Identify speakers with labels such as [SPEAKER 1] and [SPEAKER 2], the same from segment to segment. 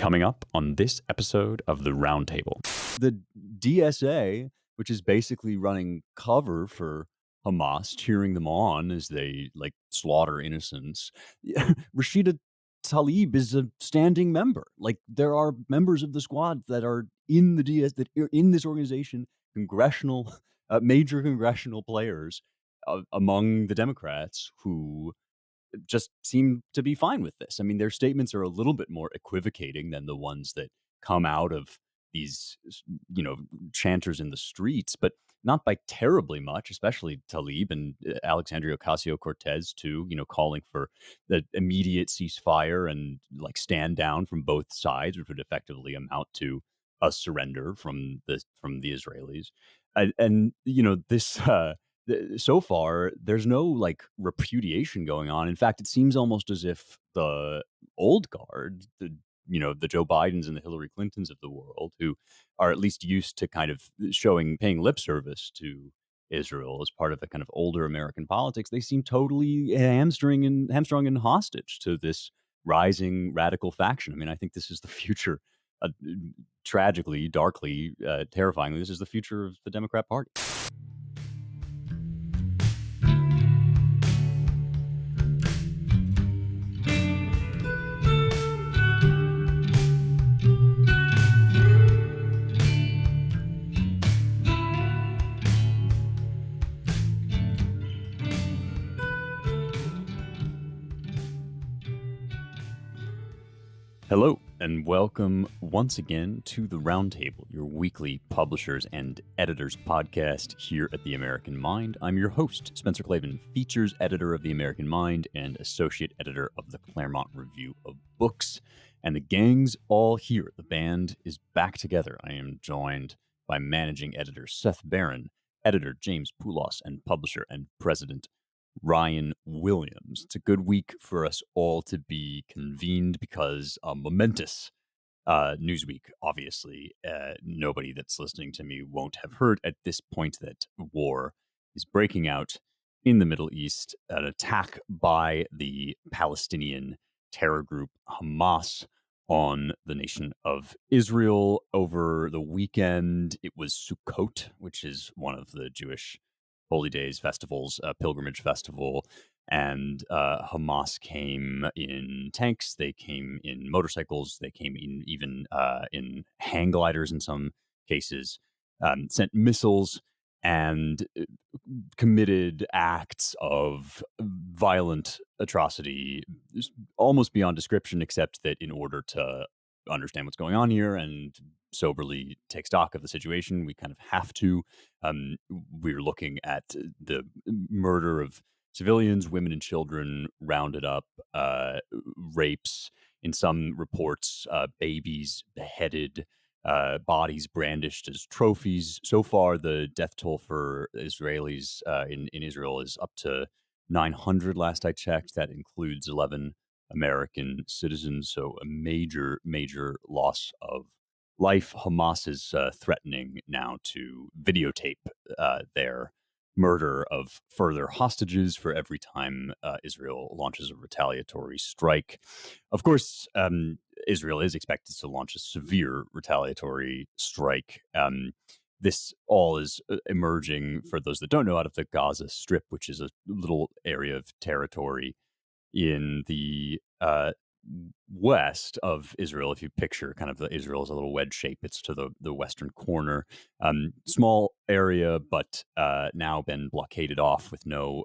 [SPEAKER 1] Coming up on this episode of the Roundtable.
[SPEAKER 2] The DSA, which is basically running cover for Hamas, cheering them on as they slaughter innocents. Rashida Tlaib is a standing member. There are members of the squad that are in the that are in this organization, major congressional players among the Democrats who just seem to be fine with this. I mean, their statements are a little bit more equivocating than the ones that come out of these, chanters in the streets, but not by terribly much, especially Tlaib and Alexandria Ocasio-Cortez too, calling for the immediate ceasefire and stand down from both sides, which would effectively amount to a surrender from the Israelis. This so far there's no repudiation going on. In fact, it seems almost as if the old guard, the Joe Bidens and the Hillary Clintons of the world, who are at least used to kind of paying lip service to Israel as part of the kind of older American politics, they seem totally hamstrung and hostage to this rising radical faction. I mean, I think this is the future. Tragically, darkly, terrifyingly, this is the future of the Democrat Party. Hello, and welcome once again to the Roundtable, your weekly publishers and editors podcast here at The American Mind. I'm your host, Spencer Clavin, features editor of The American Mind and associate editor of the Claremont Review of Books. And the gang's all here. The band is back together. I am joined by managing editor Seth Barron, editor James Poulos, and publisher and president Ryan Williams. It's a good week for us all to be convened because a momentous news week, obviously. Nobody that's listening to me won't have heard at this point that war is breaking out in the Middle East. An attack by the Palestinian terror group Hamas on the nation of Israel over the weekend. It was Sukkot, which is one of the Jewish holy days, festivals, pilgrimage festival, and Hamas came in tanks, they came in motorcycles, they came in even in hang gliders in some cases, sent missiles, and committed acts of violent atrocity, almost beyond description, except that in order to understand what's going on here and soberly take stock of the situation, we kind of have to. We're looking at the murder of civilians, women and children rounded up, rapes, in some reports, babies beheaded, bodies brandished as trophies. So far, the death toll for Israelis in Israel is up to 900 last I checked. That includes 11 American citizens, so a major, major loss of life. Hamas is threatening now to videotape their murder of further hostages for every time Israel launches a retaliatory strike. Of course, Israel is expected to launch a severe retaliatory strike. This all is emerging, for those that don't know, out of the Gaza Strip, which is a little area of territory in the west of Israel. If you picture kind of Israel as a little wedge shape, it's to the western corner. Small area, but now been blockaded off with no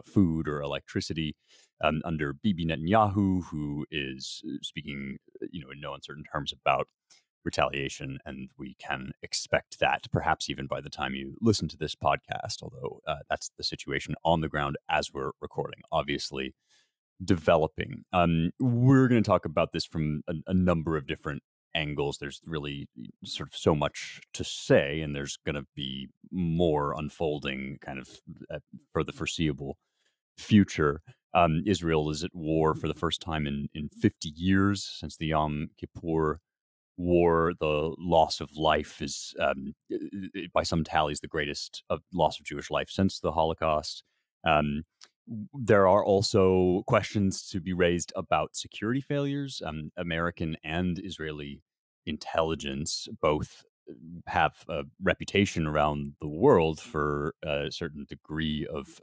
[SPEAKER 2] food or electricity under Bibi Netanyahu, who is speaking, in no uncertain terms about retaliation, and we can expect that perhaps even by the time you listen to this podcast, although that's the situation on the ground as we're recording. Obviously, developing. We're going to talk about this from a number of different angles. There's really sort of so much to say, and there's going to be more unfolding kind of for the foreseeable future. Israel is at war for the first time in 50 years since the Yom Kippur War. The loss of life is, by some tallies, the greatest loss of Jewish life since the Holocaust. there are also questions to be raised about security failures. American and Israeli intelligence both have a reputation around the world for a certain degree of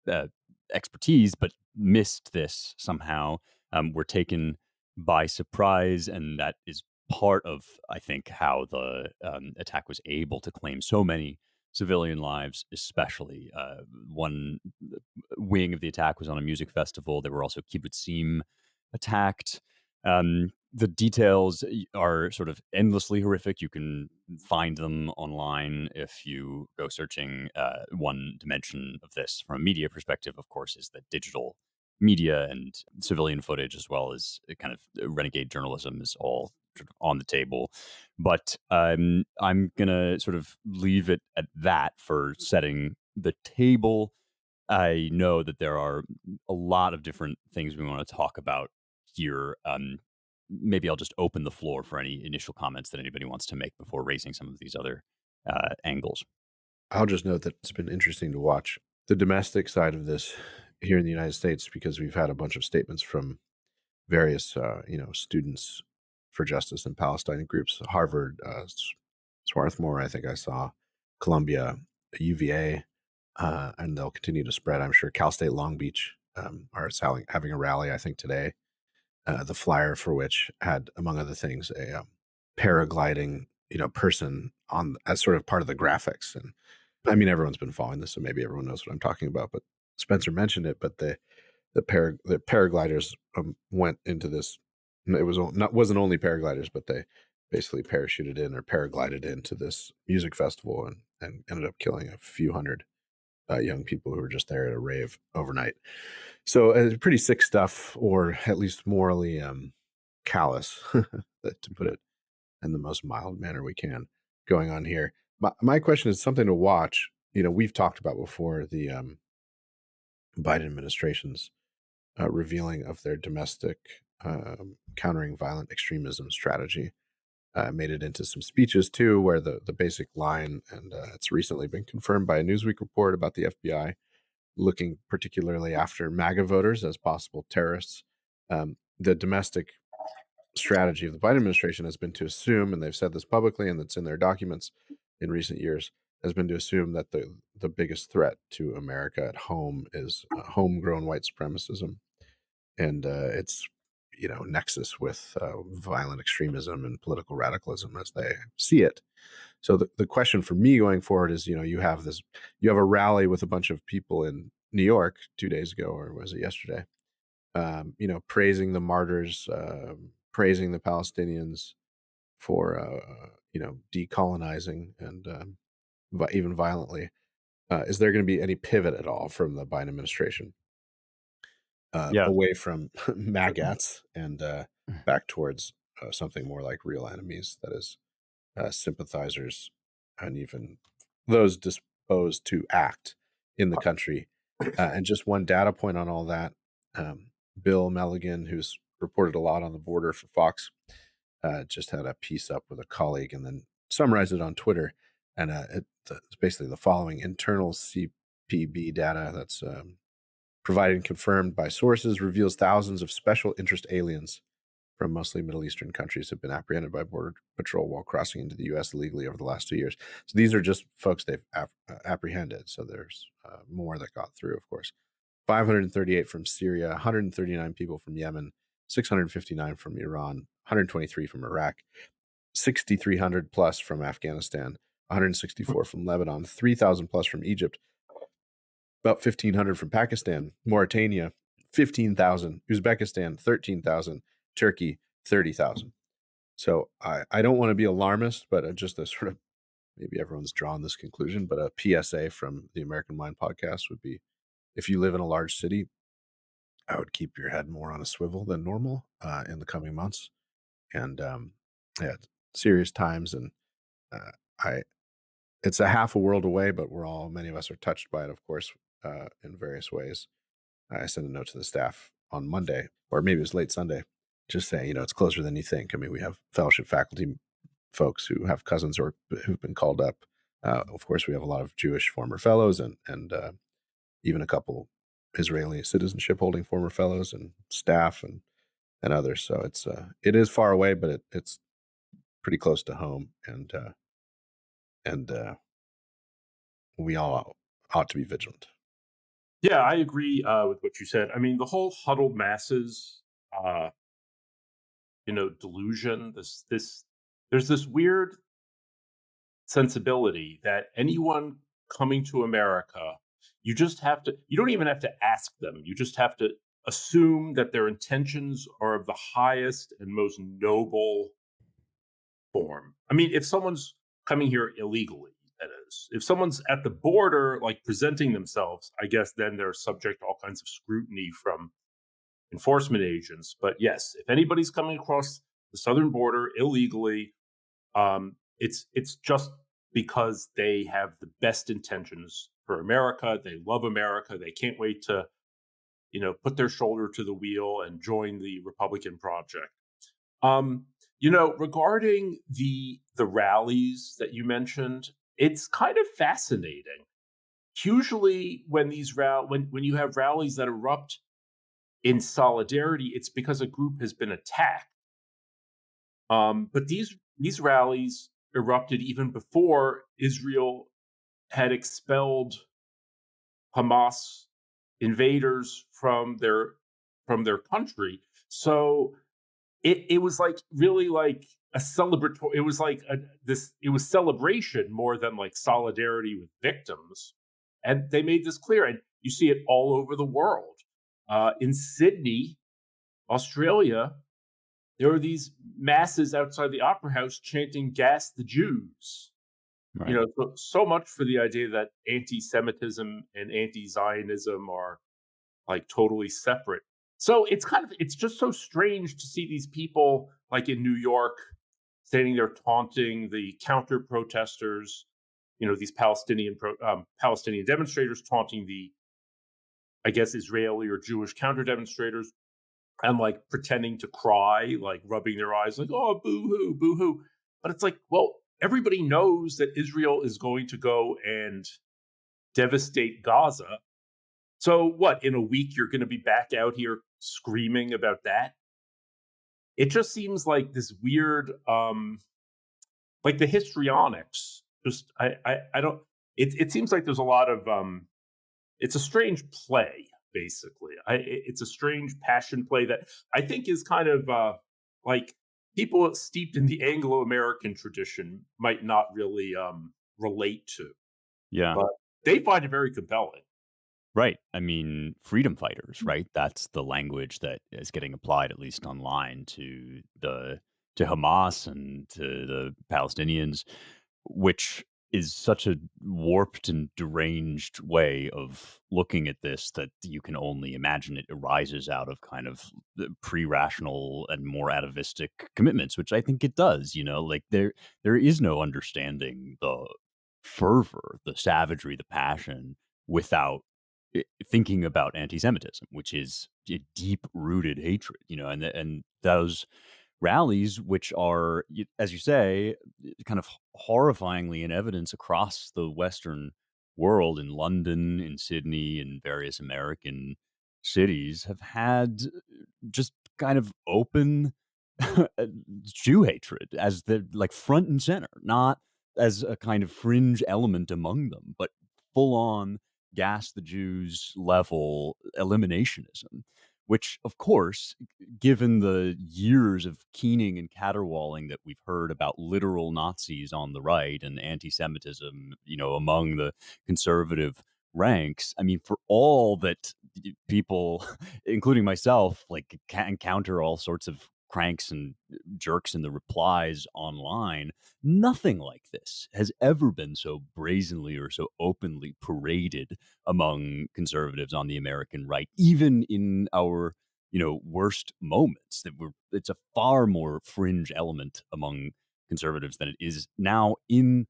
[SPEAKER 2] uh, expertise, but missed this somehow. Were taken by surprise, and that is part of, I think, how the attack was able to claim so many civilian lives, especially. One wing of the attack was on a music festival. There were also kibbutzim attacked. The details are sort of endlessly horrific. You can find them online if you go searching. One dimension of this, from a media perspective, of course, is that digital media and civilian footage, as well as kind of renegade journalism, is all sort of on the table. But I'm going to sort of leave it at that for setting the table. I know that there are a lot of different things we want to talk about here. Maybe I'll just open the floor for any initial comments that anybody wants to make before raising some of these other angles.
[SPEAKER 3] I'll just note that it's been interesting to watch the domestic side of this here in the United States, because we've had a bunch of statements from various, students for justice and Palestine groups. Harvard, Swarthmore, I think I saw, Columbia, UVA, and they'll continue to spread. I'm sure Cal State Long Beach are having a rally, I think, today. The flyer for which had, among other things, a paragliding, person on as sort of part of the graphics. And I mean, everyone's been following this, so maybe everyone knows what I'm talking about. But Spencer mentioned it. But the paragliders went into this. It wasn't only paragliders, but they basically parachuted in or paraglided into this music festival and ended up killing a few hundred young people who were just there at a rave overnight. So pretty sick stuff, or at least morally callous, to put it in the most mild manner we can, going on here. My question is something to watch. We've talked about before the Biden administration's revealing of their domestic countering violent extremism strategy. Made it into some speeches too, where the basic line, and it's recently been confirmed by a Newsweek report about the FBI looking particularly after MAGA voters as possible terrorists. The domestic strategy of the Biden administration has been to assume, and they've said this publicly, and it's in their documents in recent years, has been to assume that the biggest threat to America at home is homegrown white supremacism, and its nexus with violent extremism and political radicalism as they see it. So the question for me going forward is, you have a rally with a bunch of people in New York 2 days ago, or was it yesterday? Praising the martyrs, praising the Palestinians for decolonizing and even violently. Is there going to be any pivot at all from the Biden administration
[SPEAKER 2] Yeah.
[SPEAKER 3] away from magats and back towards something more like real enemies? That is, sympathizers and even those disposed to act in the country. And just one data point on all that, Bill Milligan, who's reported a lot on the border for Fox, just had a piece up with a colleague and then summarized it on Twitter. And it's basically the following: internal CPB data that's provided and confirmed by sources reveals thousands of special interest aliens from mostly Middle Eastern countries have been apprehended by Border Patrol while crossing into the U.S. illegally over the last 2 years. So these are just folks they've apprehended. So there's more that got through, of course. 538 from Syria, 139 people from Yemen, 659 from Iran, 123 from Iraq, 6,300 plus from Afghanistan, 164 from Lebanon, 3,000 plus from Egypt, about 1,500 from Pakistan, Mauritania, 15,000, Uzbekistan, 13,000, Turkey, 30,000. So I don't want to be alarmist, but just a sort of, maybe everyone's drawn this conclusion, but a PSA from the American Mind podcast would be, if you live in a large city, I would keep your head more on a swivel than normal in the coming months. And yeah, serious times. And uh, it's a half a world away, but many of us are touched by it, of course, in various ways. I sent a note to the staff on Monday, or maybe it was late Sunday, just saying, it's closer than you think. I mean, we have fellowship faculty folks who have cousins who've been called up. Of course, we have a lot of Jewish former fellows and even a couple Israeli citizenship holding former fellows and staff and others. So it is far away, but it's pretty close to home, and we all ought to be vigilant.
[SPEAKER 4] Yeah, I agree with what you said. I mean, the whole huddled masses, uh, delusion. There's this weird sensibility that anyone coming to America, you don't even have to ask them. You just have to assume that their intentions are of the highest and most noble form. I mean, if someone's coming here illegally, that is, if someone's at the border, like presenting themselves, I guess then they're subject to all kinds of scrutiny from enforcement agents. But yes, if anybody's coming across the southern border illegally, it's just because they have the best intentions for America. They love America. They can't wait to, put their shoulder to the wheel and join the Republican project. Regarding the rallies that you mentioned, it's kind of fascinating. Usually, when when you have rallies that erupt in solidarity, it's because a group has been attacked. But these rallies erupted even before Israel had expelled Hamas invaders from their country. So it was like really like a celebratory. It was like it was celebration more than like solidarity with victims. And they made this clear, and you see it all over the world. In Sydney, Australia, there were these masses outside the Opera House chanting "Gas the Jews."
[SPEAKER 2] Right.
[SPEAKER 4] So much for the idea that anti-Semitism and anti-Zionism are like totally separate. So it's just so strange to see these people like in New York standing there taunting the counter protesters, these Palestinian demonstrators taunting the, I guess, Israeli or Jewish counter demonstrators, and like pretending to cry, like rubbing their eyes, like, oh, boo hoo, boo hoo. But it's like, well, everybody knows that Israel is going to go and devastate Gaza. So what, in a week, you're going to be back out here screaming about that? It just seems like this weird, like the histrionics. Just, I don't, it seems like there's a lot of, it's a strange play, basically. It's a strange passion play that I think is kind of like people steeped in the Anglo-American tradition might not really relate to.
[SPEAKER 2] Yeah.
[SPEAKER 4] But they find it very compelling.
[SPEAKER 2] Right. I mean, freedom fighters, right? That's the language that is getting applied, at least online, to Hamas and to the Palestinians, which is such a warped and deranged way of looking at this that you can only imagine it arises out of kind of the pre-rational and more atavistic commitments, which I think it does. Like there is no understanding the fervor, the savagery, the passion without thinking about anti-Semitism, which is a deep-rooted hatred, and those rallies, which are, as you say, kind of horrifyingly in evidence across the Western world, in London, in Sydney, in various American cities, have had just kind of open Jew hatred as the like front and center, not as a kind of fringe element among them, but full on gas the Jews level eliminationism, which, of course, given the years of keening and caterwauling that we've heard about literal Nazis on the right and anti-Semitism, among the conservative ranks, I mean, for all that people, including myself, like encounter all sorts of cranks and jerks in the replies online, nothing like this has ever been so brazenly or so openly paraded among conservatives on the American right, even in our worst moments. It's a far more fringe element among conservatives than it is now in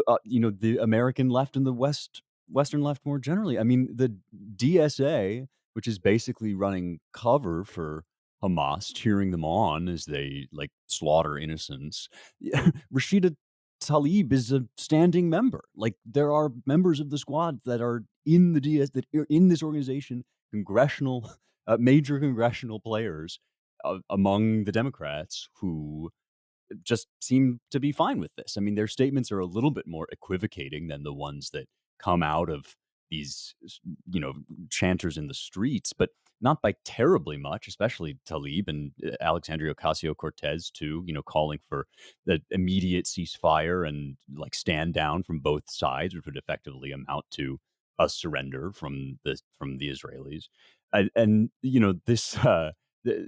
[SPEAKER 2] the American left and the Western left more generally. I mean, the DSA, which is basically running cover for Hamas, cheering them on as they like slaughter innocents. Rashida Tlaib is a standing member. Like there are members of the squad that are in the DS that are in this organization, congressional, major congressional players among the Democrats who just seem to be fine with this. I mean, their statements are a little bit more equivocating than the ones that come out of these, you know, chanters in the streets, but not by terribly much, especially Talib and Alexandria Ocasio-Cortez too, you know, calling for the immediate ceasefire and like stand down from both sides, which would effectively amount to a surrender from the Israelis. And you know, this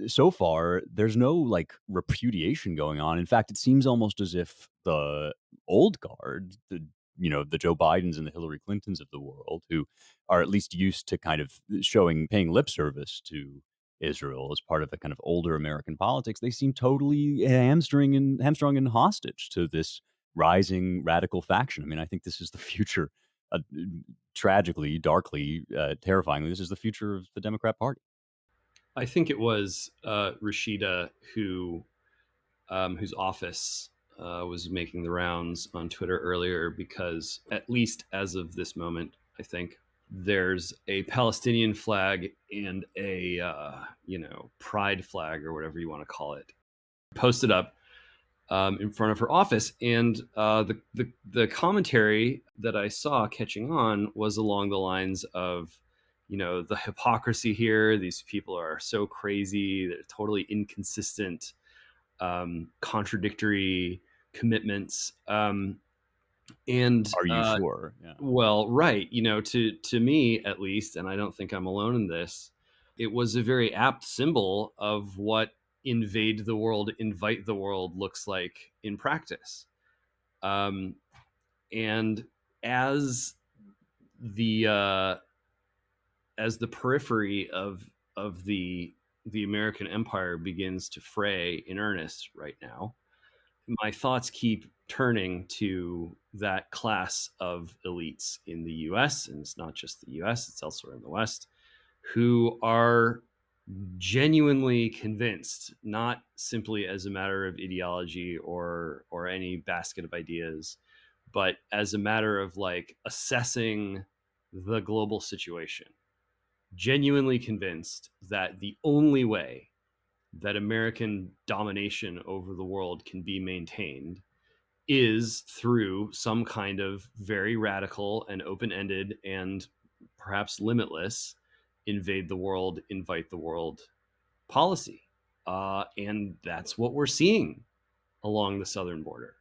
[SPEAKER 2] so far there's no like repudiation going on. In fact, it seems almost as if the old guard, the Joe Bidens and the Hillary Clintons of the world, who are at least used to kind of paying lip service to Israel as part of a kind of older American politics, they seem totally hamstrung and hostage to this rising radical faction. I mean, I think this is the future. Tragically, darkly, terrifyingly, this is the future of the Democrat Party.
[SPEAKER 5] I think it was Rashida whose office was making the rounds on Twitter earlier, because at least as of this moment, I think there's a Palestinian flag and a pride flag or whatever you want to call it posted up in front of her office, and the commentary that I saw catching on was along the lines of, you know, the hypocrisy here. These people are so crazy. They're totally inconsistent, contradictory commitments. And
[SPEAKER 2] Are you sure? Yeah.
[SPEAKER 5] well, right. You know, to me at least, and I don't think I'm alone in this, it was a very apt symbol of what invade the world, invite the world looks like in practice. And as the periphery of the American empire begins to fray in earnest right now, my thoughts keep turning to that class of elites in the US, and it's not just the US, it's elsewhere in the West, who are genuinely convinced, not simply as a matter of ideology or any basket of ideas, but as a matter of like assessing the global situation, genuinely convinced that the only way that American domination over the world can be maintained is through some kind of very radical and open-ended and perhaps limitless invade the world, invite the world policy. And that's what we're seeing along the southern border.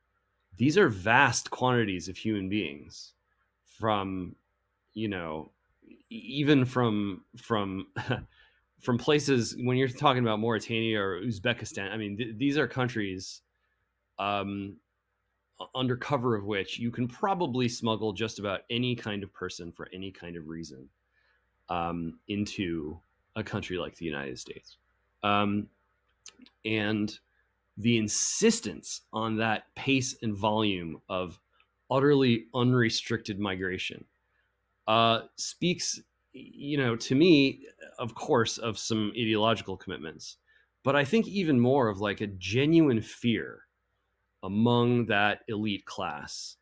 [SPEAKER 5] These are vast quantities of human beings from, you know, even from from places, when you're talking about Mauritania or Uzbekistan, I mean, these are countries under cover of which you can probably smuggle just about any kind of person for any kind of reason into a country like the United States. And the insistence on that pace and volume of utterly unrestricted migration speaks, you know, to me, of course, of some ideological commitments, but I think even more of like a genuine fear among that elite class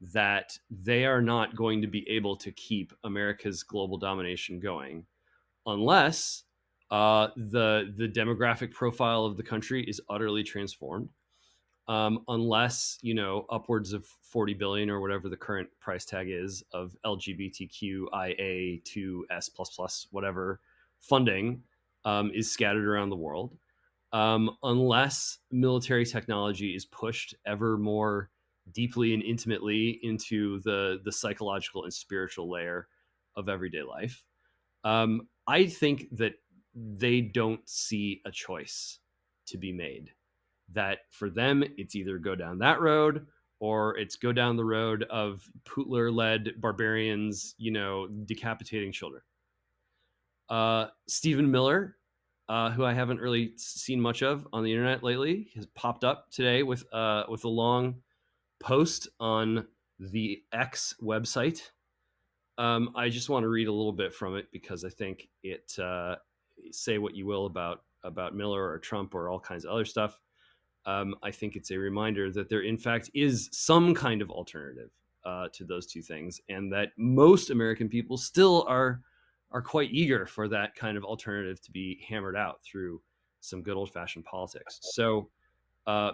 [SPEAKER 5] that they are not going to be able to keep America's global domination going unless the demographic profile of the country is utterly transformed, unless, you know, upwards of 40 billion or whatever the current price tag is of LGBTQIA2S++ whatever funding is scattered around the world, unless military technology is pushed ever more deeply and intimately into the psychological and spiritual layer of everyday life. I think that they don't see a choice to be made. That for them, it's either go down that road or it's go down the road of Putler-led barbarians, you know, decapitating children. Stephen Miller, who I haven't really seen much of on the internet lately, has popped up today with a long post on the X website. I just want to read a little bit from it because I think it, say what you will about Miller or Trump or all kinds of other stuff. I think it's a reminder that there, in fact, is some kind of alternative to those two things, and that most American people still are quite eager for that kind of alternative to be hammered out through some good old-fashioned politics. So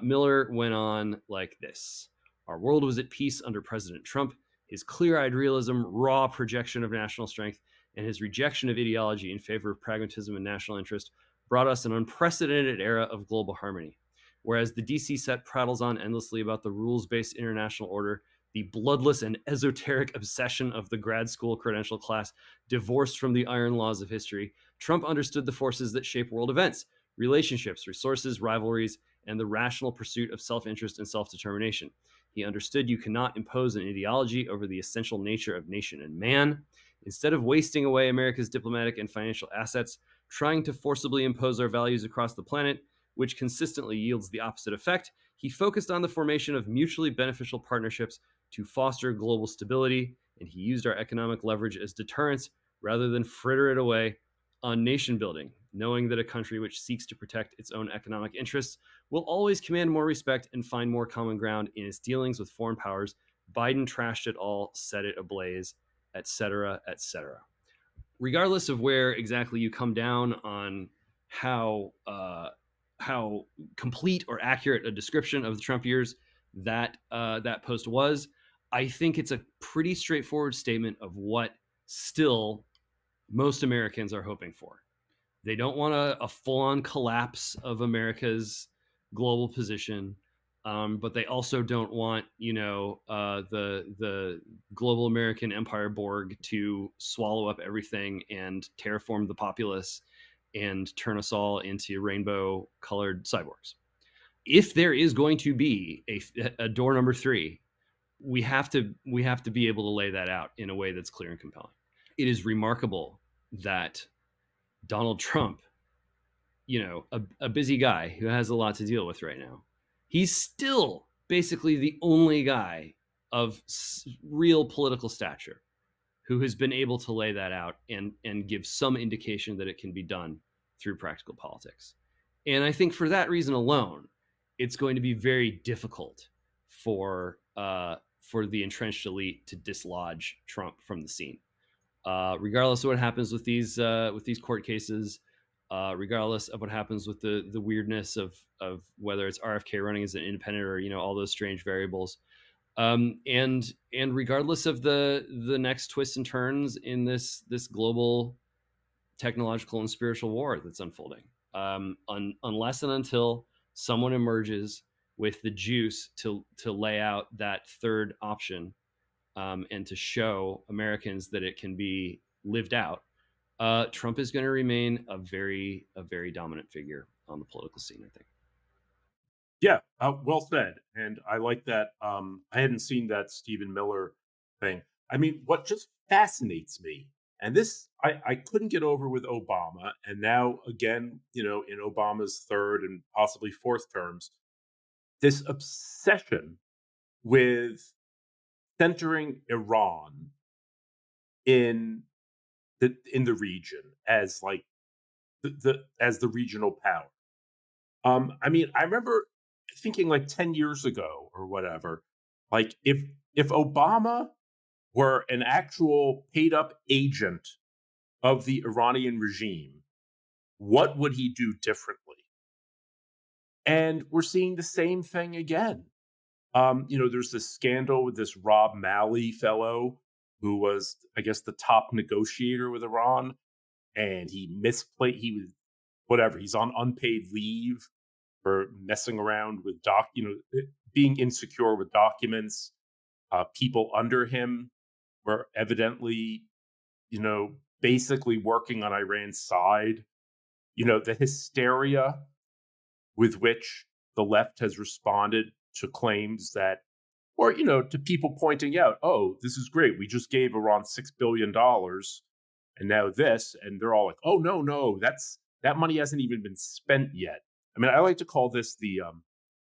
[SPEAKER 5] Miller went on like this: "Our world was at peace under President Trump. His clear-eyed realism, raw projection of national strength, and his rejection of ideology in favor of pragmatism and national interest brought us an unprecedented era of global harmony. Whereas the DC set prattles on endlessly about the rules-based international order, the bloodless and esoteric obsession of the grad school credential class divorced from the iron laws of history, Trump understood the forces that shape world events, relationships, resources, rivalries, and the rational pursuit of self-interest and self-determination. He understood you cannot impose an ideology over the essential nature of nation and man. Instead of wasting away America's diplomatic and financial assets, trying to forcibly impose our values across the planet, which consistently yields the opposite effect, he focused on the formation of mutually beneficial partnerships to foster global stability, and he used our economic leverage as deterrence rather than fritter it away on nation building, knowing that a country which seeks to protect its own economic interests will always command more respect and find more common ground in its dealings with foreign powers. Biden trashed it all, set it ablaze, etc., etc." Regardless of where exactly you come down on how complete or accurate a description of the Trump years that post was, I think it's a pretty straightforward statement of what still most Americans are hoping for. They don't want a full-on collapse of America's global position, but they also don't want, the global American empire Borg to swallow up everything and terraform the populace and turn us all into rainbow-colored cyborgs. If there is going to be a door number 3, we have to be able to lay that out in a way that's clear and compelling. It is remarkable that Donald Trump, a busy guy who has a lot to deal with right now, he's still basically the only guy of real political stature who has been able to lay that out and give some indication that it can be done through practical politics. And I think for that reason alone, it's going to be very difficult for the entrenched elite to dislodge Trump from the scene. Regardless of what happens with these court cases, regardless of what happens with the weirdness of whether it's RFK running as an independent or all those strange variables, and regardless of the next twists and turns in this global technological and spiritual war that's unfolding, unless and until someone emerges with the juice to lay out that third option, and to show Americans that it can be lived out, Trump is going to remain a very dominant figure on the political scene, I think.
[SPEAKER 4] Yeah, well said. And I like that. I hadn't seen that Stephen Miller thing. I mean, what just fascinates me, and this I couldn't get over with Obama, and now again, in Obama's third and possibly fourth terms, this obsession with centering Iran in the region as like as the regional power. I mean, I remember thinking like 10 years ago or whatever, like if Obama were an actual paid up agent of the Iranian regime, what would he do differently? And we're seeing the same thing again. There's this scandal with this Rob Malley fellow who was, I guess, the top negotiator with Iran, and he was whatever. He's on unpaid leave for messing around with being insecure with documents. People under him were evidently, basically working on Iran's side. The hysteria with which the left has responded to claims that, or, to people pointing out, oh, this is great. We just gave Iran $6 billion and now this, and they're all like, oh, no, that money hasn't even been spent yet. I mean, I like to call this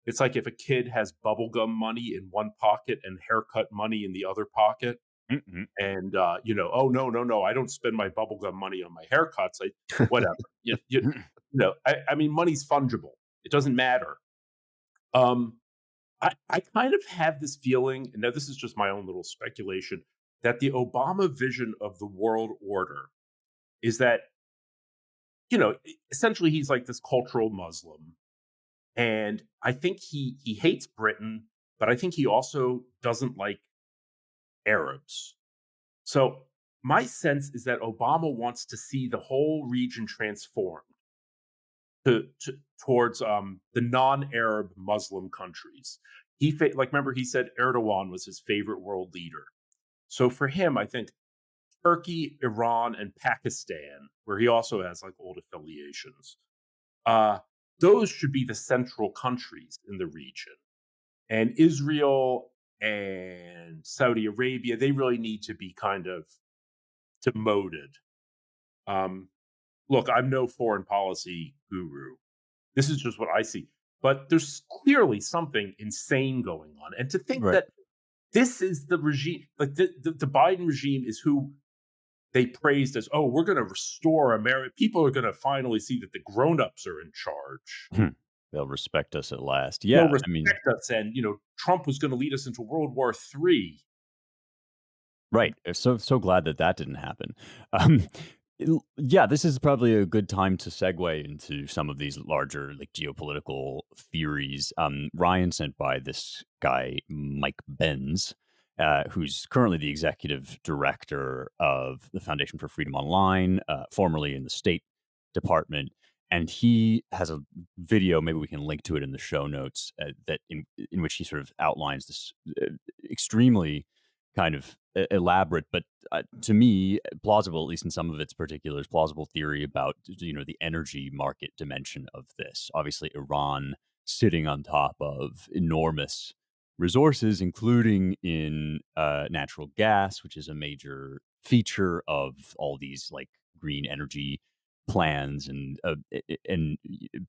[SPEAKER 4] it's like if a kid has bubblegum money in one pocket and haircut money in the other pocket. Mm-hmm. And, oh, no, I don't spend my bubblegum money on my haircuts. Whatever. I mean, money's fungible. It doesn't matter. I kind of have this feeling, and now this is just my own little speculation, that the Obama vision of the world order is that, essentially he's like this cultural Muslim. And I think he hates Britain, but I think he also doesn't like Arabs. So my sense is that Obama wants to see the whole region transformed towards the non-Arab Muslim countries. Like, remember, he said Erdogan was his favorite world leader. So for him, I think Turkey, Iran, and Pakistan, where he also has like old affiliations, uh, those should be the central countries in the region. And Israel and Saudi Arabia, they really need to be kind of demoted. Um, Look, I'm no foreign policy guru. This is just what I see. But there's clearly something insane going on. And to think
[SPEAKER 2] Right.
[SPEAKER 4] that this is the regime, like the Biden regime is who they praised as, oh, we're going to restore America. People are going to finally see that the grown-ups are in charge.
[SPEAKER 2] They'll respect us at last.
[SPEAKER 4] They'll
[SPEAKER 2] Yeah,
[SPEAKER 4] respect us. And, Trump was going to lead us into World War III.
[SPEAKER 2] right. So glad that didn't happen. Um, yeah, this is probably a good time to segue into some of these larger like geopolitical theories. Ryan sent by this guy Mike Benz, who's currently the executive director of the Foundation for Freedom Online, formerly in the State Department. And he has a video, maybe we can link to it in the show notes, that in which he sort of outlines this extremely kind of elaborate, but to me, plausible, at least in some of its particulars, plausible theory about, the energy market dimension of this. Obviously, Iran sitting on top of enormous resources, including in natural gas, which is a major feature of all these like green energy plans. And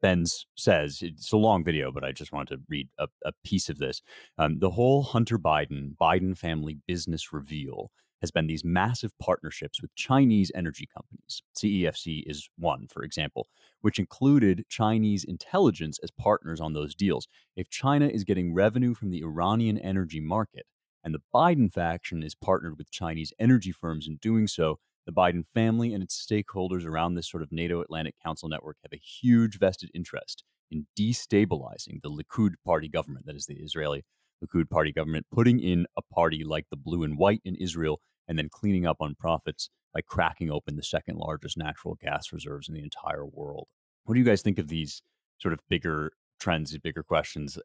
[SPEAKER 2] Benz says it's a long video, but I just wanted to read a piece of this. The whole Hunter Biden family business reveal has been these massive partnerships with Chinese energy companies. CEFC is one, for example, which included Chinese intelligence as partners on those deals. If China is getting revenue from the Iranian energy market, and the Biden faction is partnered with Chinese energy firms in doing so, the Biden family and its stakeholders around this sort of NATO Atlantic Council network have a huge vested interest in destabilizing the Likud party government, that is the Israeli Likud party government, putting in a party like the blue and white in Israel, and then cleaning up on profits by cracking open the second largest natural gas reserves in the entire world. What do you guys think of these sort of bigger trends, bigger questions?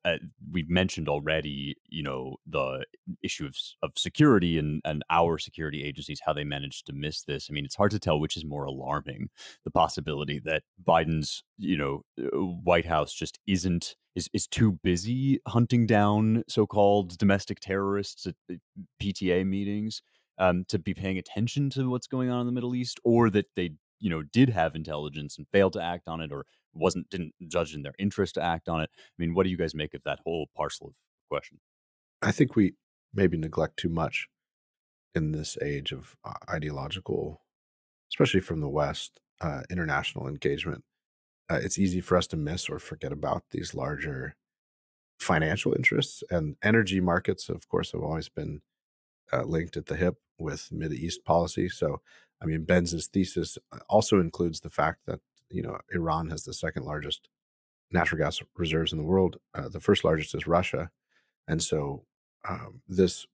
[SPEAKER 2] We've mentioned already, the issue of security and our security agencies, how they managed to miss this. I mean, it's hard to tell which is more alarming: the possibility that Biden's, White House just is too busy hunting down so-called domestic terrorists at PTA meetings, to be paying attention to what's going on in the Middle East, or that they, did have intelligence and failed to act on it, or didn't judge in their interest to act on it. I mean, what do you guys make of that whole parcel of question?
[SPEAKER 3] I think we maybe neglect too much in this age of ideological, especially from the West, international engagement. It's easy for us to miss or forget about these larger financial interests, and energy markets, of course, have always been linked at the hip with East policy. So, I mean, Benz's thesis also includes the fact that Iran has the second largest natural gas reserves in the world. The first largest is Russia, and so this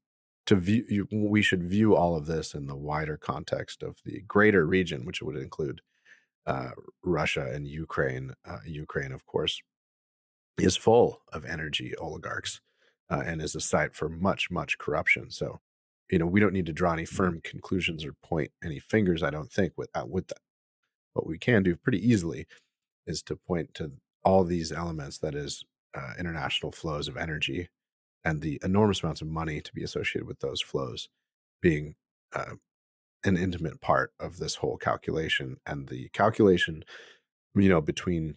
[SPEAKER 3] to view we should view all of this in the wider context of the greater region, which would include Russia and Ukraine. Ukraine, of course, is full of energy oligarchs and is a site for much corruption. So, we don't need to draw any firm conclusions or point any fingers, I don't think, with that. What we can do pretty easily is to point to all these elements, that is, international flows of energy and the enormous amounts of money to be associated with those flows being uh, an intimate part of this whole calculation. And the calculation, between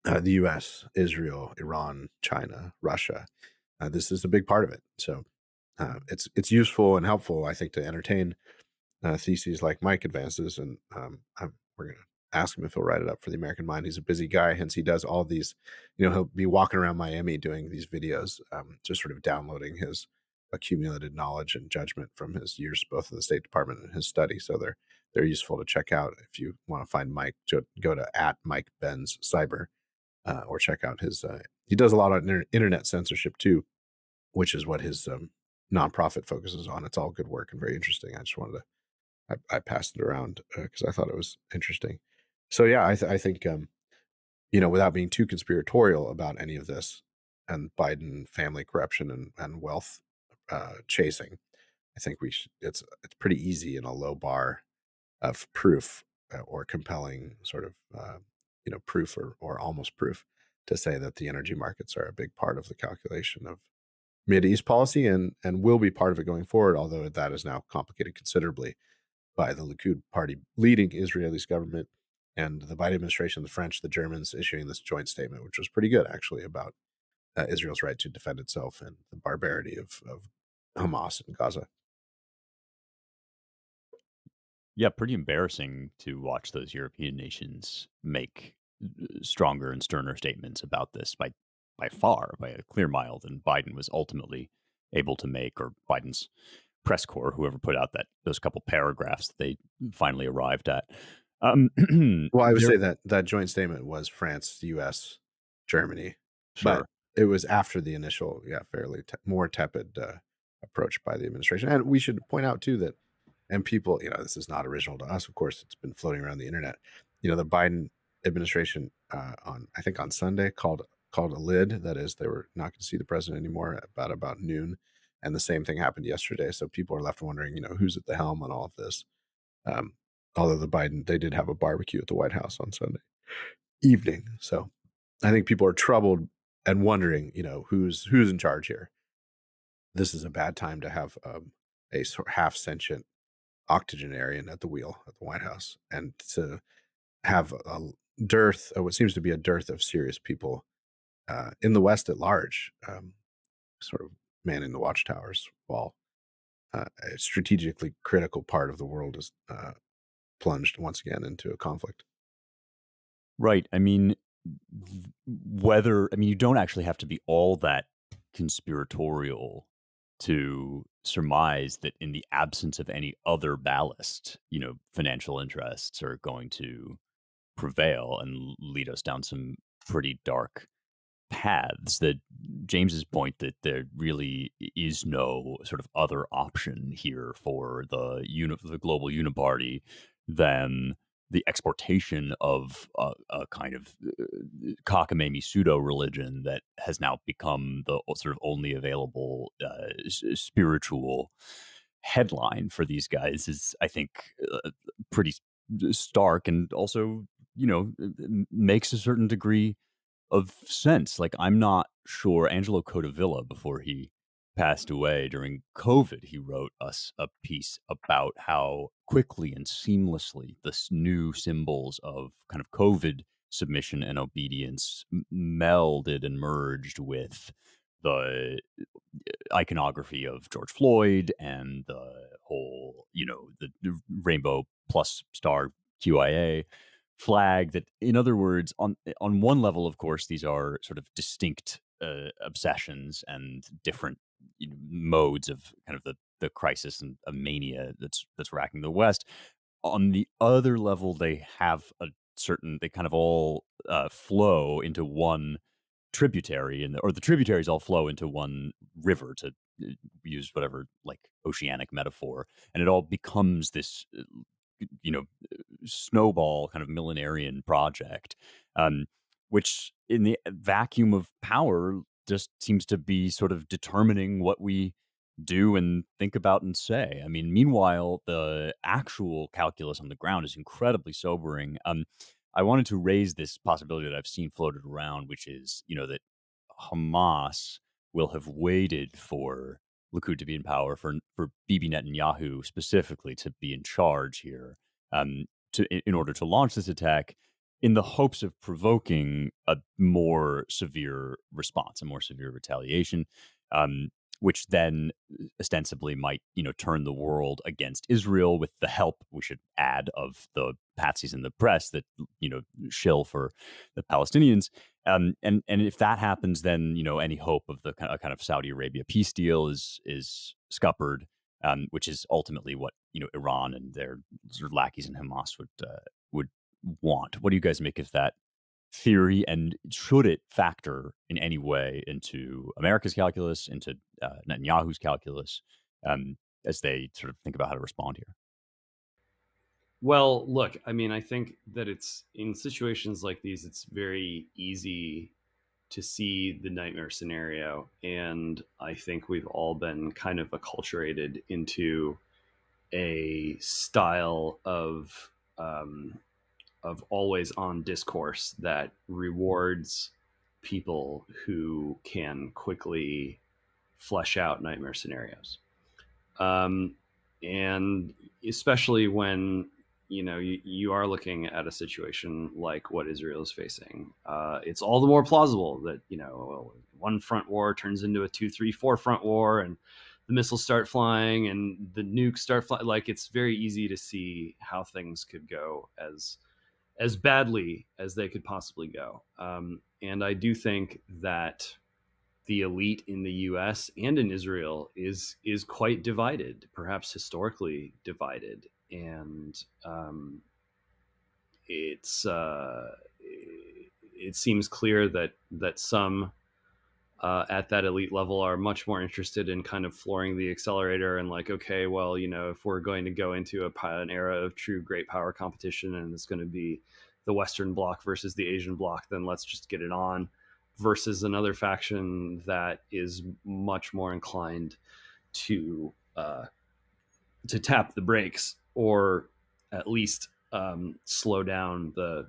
[SPEAKER 3] the US, Israel, Iran, China, Russia, this is a big part of it. So it's useful and helpful, I think, to entertain theses like Mike advances. And we're going to ask him if he'll write it up for the American Mind. He's a busy guy, hence he does all these, he'll be walking around Miami doing these videos, just sort of downloading his accumulated knowledge and judgment from his years both in the State Department and his study. So they're useful to check out if you want to find Mike. Go to @MikeBenzCyber, or check out his. He does a lot of internet censorship too, which is what his nonprofit focuses on. It's all good work and very interesting. I just wanted to. I passed it around because I thought it was interesting. So yeah, I think without being too conspiratorial about any of this and Biden family corruption and wealth chasing, I think it's pretty easy in a low bar of proof or compelling sort of proof or almost proof to say that the energy markets are a big part of the calculation of Mideast policy and will be part of it going forward, although that is now complicated considerably by the Likud party leading Israeli's government and the Biden administration, the French, the Germans issuing this joint statement, which was pretty good actually about Israel's right to defend itself and the barbarity of Hamas in Gaza.
[SPEAKER 2] Yeah, pretty embarrassing to watch those European nations make stronger and sterner statements about this by far, by a clear mile than Biden was ultimately able to make, or Biden's press corps, whoever put out those couple paragraphs that they finally arrived at.
[SPEAKER 3] Well, I would say that joint statement was France, U.S., Germany,
[SPEAKER 2] sure.
[SPEAKER 3] but it was after the initial, fairly more tepid approach by the administration. And we should point out too that, and people, this is not original to us, of course, it's been floating around the internet. The Biden administration I think on Sunday called a lid. That is, they were not going to see the president anymore about noon. And the same thing happened yesterday. So people are left wondering, who's at the helm on all of this. Although they did have a barbecue at the White House on Sunday evening. So I think people are troubled and wondering, who's in charge here. This is a bad time to have a sort of half sentient octogenarian at the wheel at the White House, and to have a dearth, what seems to be a dearth of serious people in the West at large, sort of manning the watchtowers while a strategically critical part of the world is plunged once again into a conflict.
[SPEAKER 2] Right. I mean, you don't actually have to be all that conspiratorial to surmise that in the absence of any other ballast, financial interests are going to prevail and lead us down some pretty dark paths. That James's point that there really is no sort of other option here for the global uniparty than the exportation of a kind of cockamamie pseudo religion that has now become the sort of only available spiritual headline for these guys is, I think, pretty stark, and also makes a certain degree of sense. Like, I'm not sure Angelo Codilla, before he passed away during COVID, he wrote us a piece about how quickly and seamlessly this new symbols of kind of COVID submission and obedience melded and merged with the iconography of George Floyd and the whole, the rainbow plus star QIA flag. That, in other words, on one level, of course, these are sort of distinct obsessions and different modes of kind of the crisis and a mania that's racking the West. On the other level, they have they kind of all flow into one tributary, or the tributaries all flow into one river, to use whatever like oceanic metaphor, and it all becomes this snowball kind of millenarian project, which in the vacuum of power just seems to be sort of determining what we do and think about and say. I mean, meanwhile, the actual calculus on the ground is incredibly sobering. I wanted to raise this possibility that I've seen floated around, which is, that Hamas will have waited for Likud to be in power, for Bibi Netanyahu specifically to be in charge here, in order to launch this attack, in the hopes of provoking a more severe response, a more severe retaliation, um, which then ostensibly might, turn the world against Israel with the help, we should add, of the patsies in the press that, shill for the Palestinians. And if that happens, then, any hope of the kind of Saudi Arabia peace deal is scuppered, which is ultimately what, Iran and their sort of lackeys in Hamas would want. What do you guys make of that theory, and should it factor in any way into America's calculus, into Netanyahu's calculus, as they sort of think about how to respond here?
[SPEAKER 5] Well, look, I mean, I think that it's in situations like these, it's very easy to see the nightmare scenario. And I think we've all been kind of acculturated into a style of always on discourse that rewards people who can quickly flesh out nightmare scenarios. Um, and especially when you are looking at a situation like what Israel is facing, it's all the more plausible that one front war turns into a 2, 3, 4 front war, and the missiles start flying and the nukes start flying. Like, it's very easy to see how things could go as badly as they could possibly go. And I do think that the elite in the U.S. and in Israel is quite divided, perhaps historically divided, and it's it seems clear that some at that elite level are much more interested in kind of flooring the accelerator and like, okay, well, if we're going to go into an era of true great power competition and it's going to be the Western Bloc versus the Asian Bloc, then let's just get it on, versus another faction that is much more inclined to tap the brakes, or at least slow down the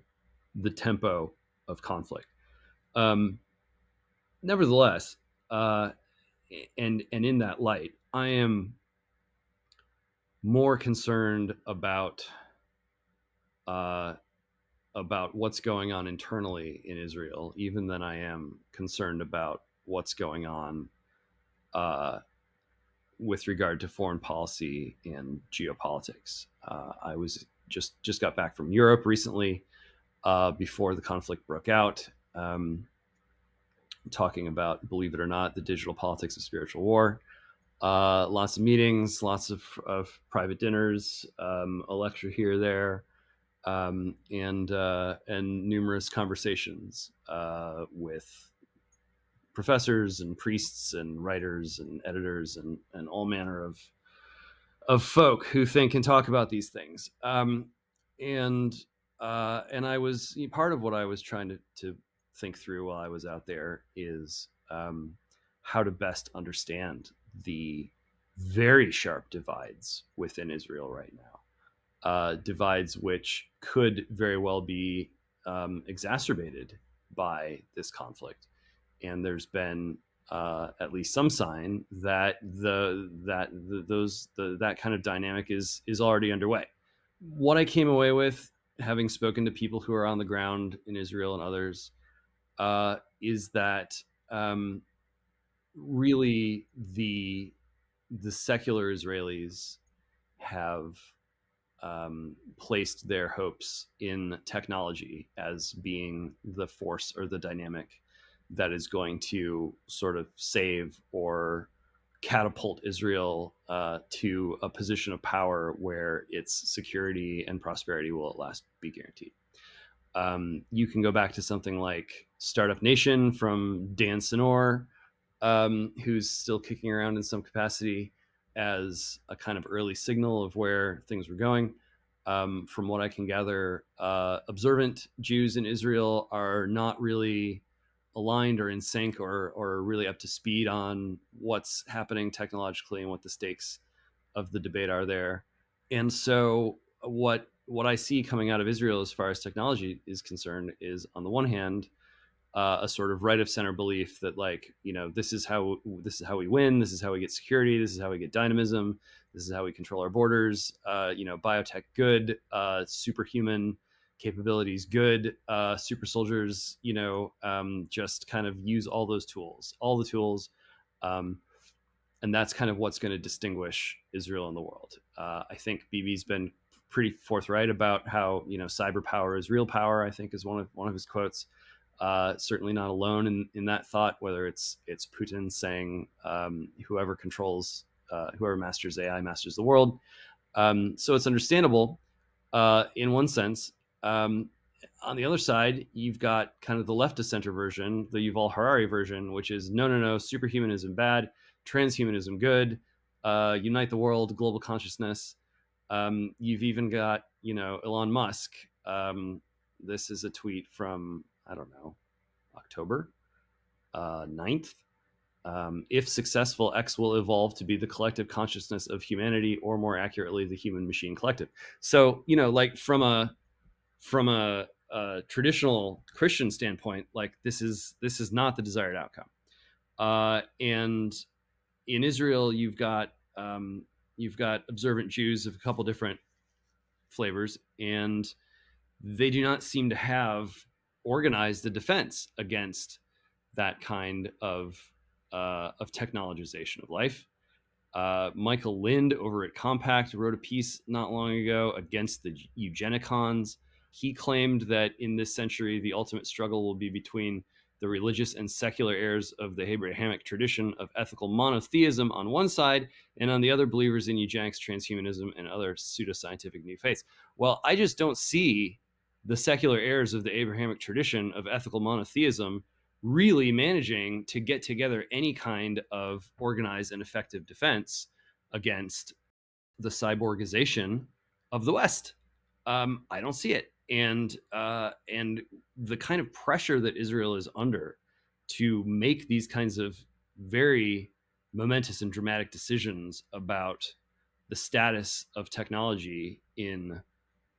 [SPEAKER 5] tempo of conflict. Nevertheless, and in that light, I am more concerned about what's going on internally in Israel, even than I am concerned about what's going on with regard to foreign policy and geopolitics. I was just got back from Europe recently, before the conflict broke out, talking about, believe it or not, the digital politics of spiritual war. Lots of meetings, lots of private dinners, a lecture here, there, and numerous conversations with professors and priests and writers and editors and all manner of folk who think and talk about these things. And I was, part of what I was trying to think through while I was out there is how to best understand the very sharp divides within Israel right now, divides which could very well be exacerbated by this conflict. And there's been at least some sign that that kind of dynamic is already underway. What I came away with, having spoken to people who are on the ground in Israel and others, is that really the secular Israelis have placed their hopes in technology as being the force or the dynamic that is going to sort of save or catapult Israel to a position of power where its security and prosperity will at last be guaranteed. You can go back to something like Startup Nation from Dan Senor, who's still kicking around in some capacity as a kind of early signal of where things were going. From what I can gather, observant Jews in Israel are not really aligned or in sync or really up to speed on what's happening technologically and what the stakes of the debate are there. And so what I see coming out of Israel as far as technology is concerned is, on the one hand, a sort of right of center belief that, like, this is how we win, this is how we get security, this is how we get dynamism, this is how we control our borders. Biotech good, superhuman capabilities good, super soldiers, just kind of use all the tools. And that's kind of what's going to distinguish Israel in the world. I think Bibi's been pretty forthright about how cyber power is real power. I think is one of his quotes. Certainly not alone in that thought. Whether it's Putin saying whoever masters AI masters the world. So it's understandable in one sense. On the other side, you've got kind of the left of center version, the Yuval Harari version, which is no, superhumanism bad, transhumanism good, unite the world, global consciousness. You've even got, Elon Musk. This is a tweet from, I don't know, October 9th. If successful, X will evolve to be the collective consciousness of humanity, or more accurately, the human machine collective. So, like from a traditional Christian standpoint, like this is not the desired outcome. And in Israel, you've got observant Jews of a couple different flavors, and they do not seem to have organized the defense against that kind of technologization of life. Michael Lind over at Compact wrote a piece not long ago against the eugenicons. He claimed that in this century, the ultimate struggle will be between the religious and secular heirs of the Abrahamic tradition of ethical monotheism on one side, and on the other, believers in eugenics, transhumanism, and other pseudoscientific new faiths. Well, I just don't see the secular heirs of the Abrahamic tradition of ethical monotheism really managing to get together any kind of organized and effective defense against the cyborgization of the West. I don't see it, and the kind of pressure that Israel is under to make these kinds of very momentous and dramatic decisions about the status of technology in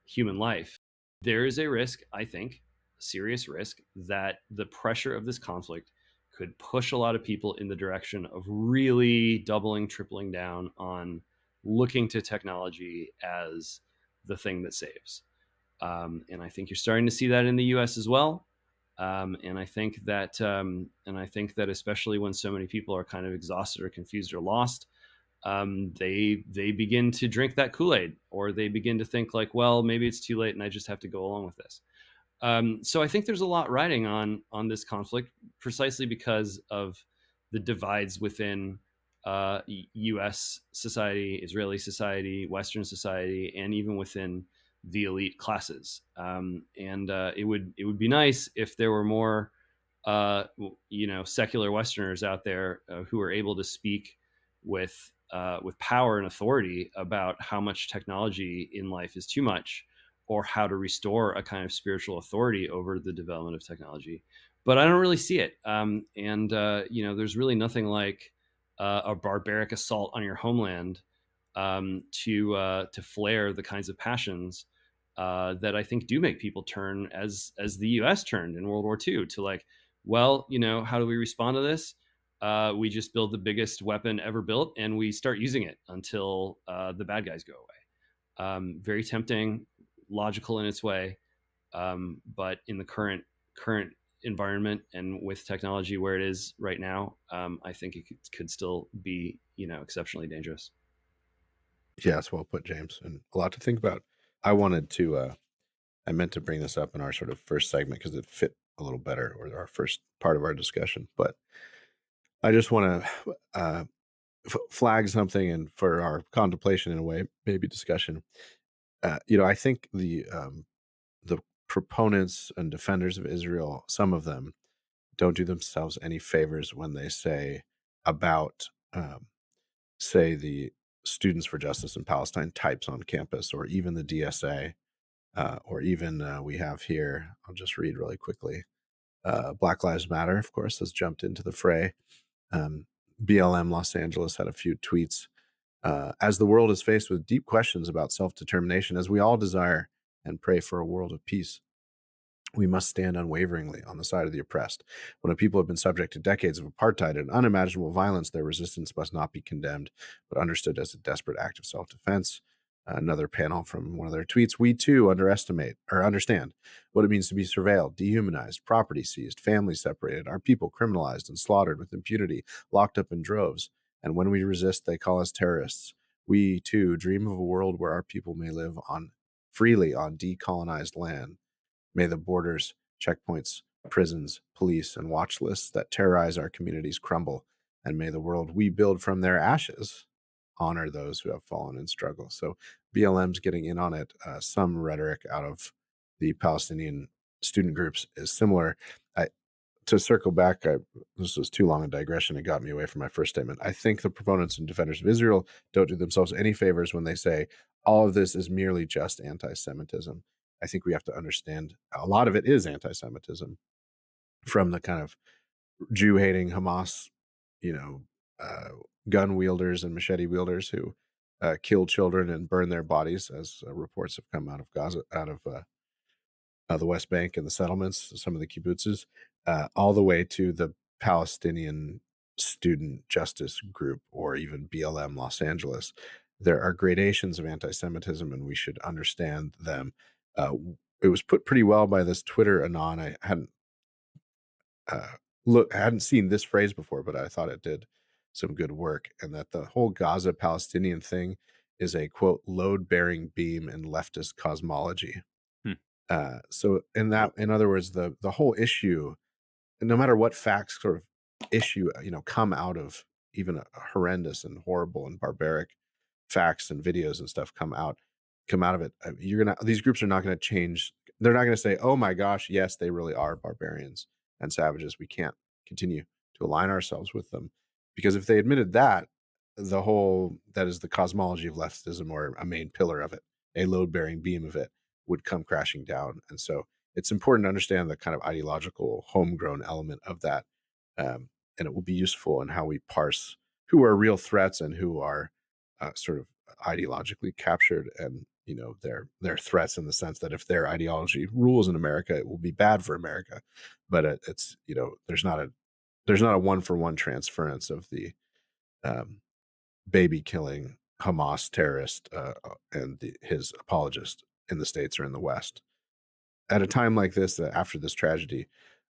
[SPEAKER 5] human life, there is a risk, I think, a serious risk, that the pressure of this conflict could push a lot of people in the direction of really doubling, tripling down on looking to technology as the thing that saves. And I think you're starting to see that in the U.S. as well. And I think that especially when so many people are kind of exhausted or confused or lost, they begin to drink that Kool-Aid, or they begin to think like, well, maybe it's too late and I just have to go along with this. So I think there's a lot riding on this conflict, precisely because of the divides within U.S. society, Israeli society, Western society, and even within the elite classes. And it would be nice if there were more, secular Westerners out there who are able to speak with power and authority about how much technology in life is too much, or how to restore a kind of spiritual authority over the development of technology. But I don't really see it. There's really nothing like a barbaric assault on your homeland to flare the kinds of passions that I think do make people turn, as the U.S. turned in World War II, to like, well, how do we respond to this? We just build the biggest weapon ever built, and we start using it until the bad guys go away. Very tempting, logical in its way, but in the current environment and with technology where it is right now, I think it could still be, exceptionally dangerous.
[SPEAKER 3] Yeah, it's well put, James, and a lot to think about. I meant to bring this up in our sort of first segment because it fit a little better, or our first part of our discussion, but I just want to flag something, and for our contemplation in a way, maybe discussion. I think the proponents and defenders of Israel, some of them, don't do themselves any favors when they say about, say, the Students for Justice in Palestine types on campus, or even the DSA, or even we have here, I'll just read really quickly. Black Lives Matter, of course, has jumped into the fray. BLM Los Angeles had a few tweets. As the world is faced with deep questions about self-determination, as we all desire and pray for a world of peace, we must stand unwaveringly on the side of the oppressed. When a people have been subject to decades of apartheid and unimaginable violence, their resistance must not be condemned, but understood as a desperate act of self-defense. Another panel from one of their tweets. We too understand what it means to be surveilled, dehumanized, property seized, families separated, our people criminalized and slaughtered with impunity, locked up in droves. And when we resist, they call us terrorists. We too dream of a world where our people may live freely on decolonized land. May the borders, checkpoints, prisons, police, and watch lists that terrorize our communities crumble. And may the world we build from their ashes honor those who have fallen in struggle. So BLM's getting in on it. Some rhetoric out of the Palestinian student groups is similar. To circle back, this was too long a digression. It got me away from my first statement. I think the proponents and defenders of Israel don't do themselves any favors when they say all of this is merely just anti-Semitism. I think we have to understand a lot of it is anti-Semitism, from the kind of Jew-hating Hamas, gun wielders and machete wielders who kill children and burn their bodies, as reports have come out of Gaza, out of the West Bank and the settlements, some of the kibbutzes, all the way to the Palestinian student justice group, or even BLM Los Angeles. There are gradations of anti-Semitism, and we should understand them. It was put pretty well by this Twitter anon. I hadn't seen this phrase before, but I thought it did some good work, and that the whole Gaza Palestinian thing is a, quote, load-bearing beam in leftist cosmology. So in other words, the whole issue, no matter what facts sort of issue, come out of even horrendous and horrible and barbaric facts and videos and stuff come out of it, these groups are not going to change. They're not going to say, oh my gosh, yes, they really are barbarians and savages. We can't continue to align ourselves with them. Because if they admitted that, that is the cosmology of leftism, or a main pillar of it, a load-bearing beam of it, would come crashing down. And so it's important to understand the kind of ideological homegrown element of that. And it will be useful in how we parse who are real threats and who are sort of ideologically captured, and they're threats in the sense that if their ideology rules in America, it will be bad for America. But it's there's not a one-for-one transference of the baby killing Hamas terrorist and his apologist in the States or in the West. At a time like this, after this tragedy,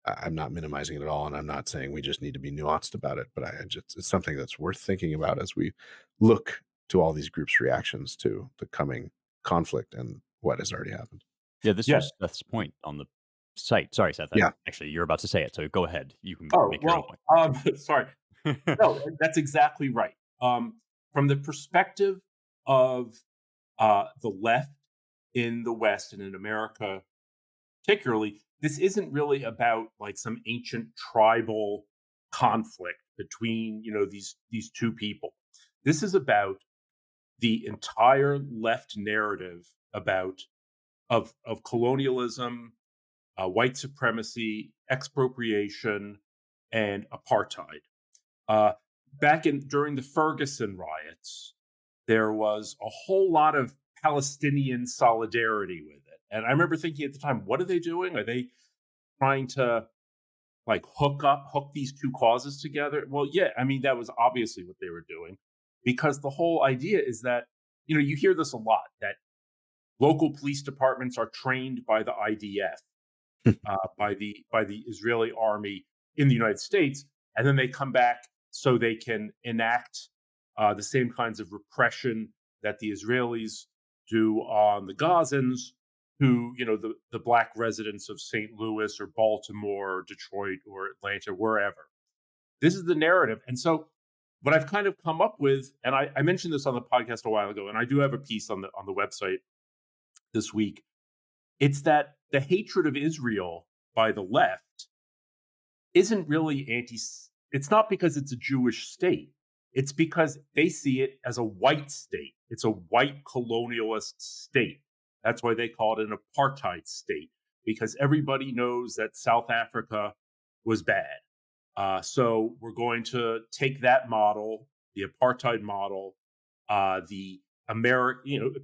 [SPEAKER 3] I'm not minimizing it at all, and I'm not saying we just need to be nuanced about it, but it's something that's worth thinking about as we look to all these groups' reactions to the coming conflict and what has already happened.
[SPEAKER 2] Yeah, this was Seth's point on the site. Sorry, Seth.
[SPEAKER 3] Yeah.
[SPEAKER 2] Actually, you're about to say it, so go ahead. You can make your own point.
[SPEAKER 4] Sorry. No, that's exactly right. From the perspective of the left in the West and in America particularly, this isn't really about like some ancient tribal conflict between these two people. This is about the entire left narrative of colonialism, white supremacy, expropriation, and apartheid. During the Ferguson riots, there was a whole lot of Palestinian solidarity with it. And I remember thinking at the time, what are they doing? Are they trying to like hook these two causes together? Well, yeah, I mean, that was obviously what they were doing, because the whole idea is that, you hear this a lot, that local police departments are trained by the IDF, by the Israeli army in the United States, and then they come back so they can enact the same kinds of repression that the Israelis do on the Gazans, who, the black residents of St. Louis or Baltimore or Detroit or Atlanta, wherever. This is the narrative. And so what I've kind of come up with, and I mentioned this on the podcast a while ago, and I do have a piece on the website this week, it's that the hatred of Israel by the left isn't really it's not because it's a Jewish state. It's because they see it as a white state. It's a white colonialist state. That's why they call it an apartheid state, because everybody knows that South Africa was bad. So we're going to take that model, the apartheid model,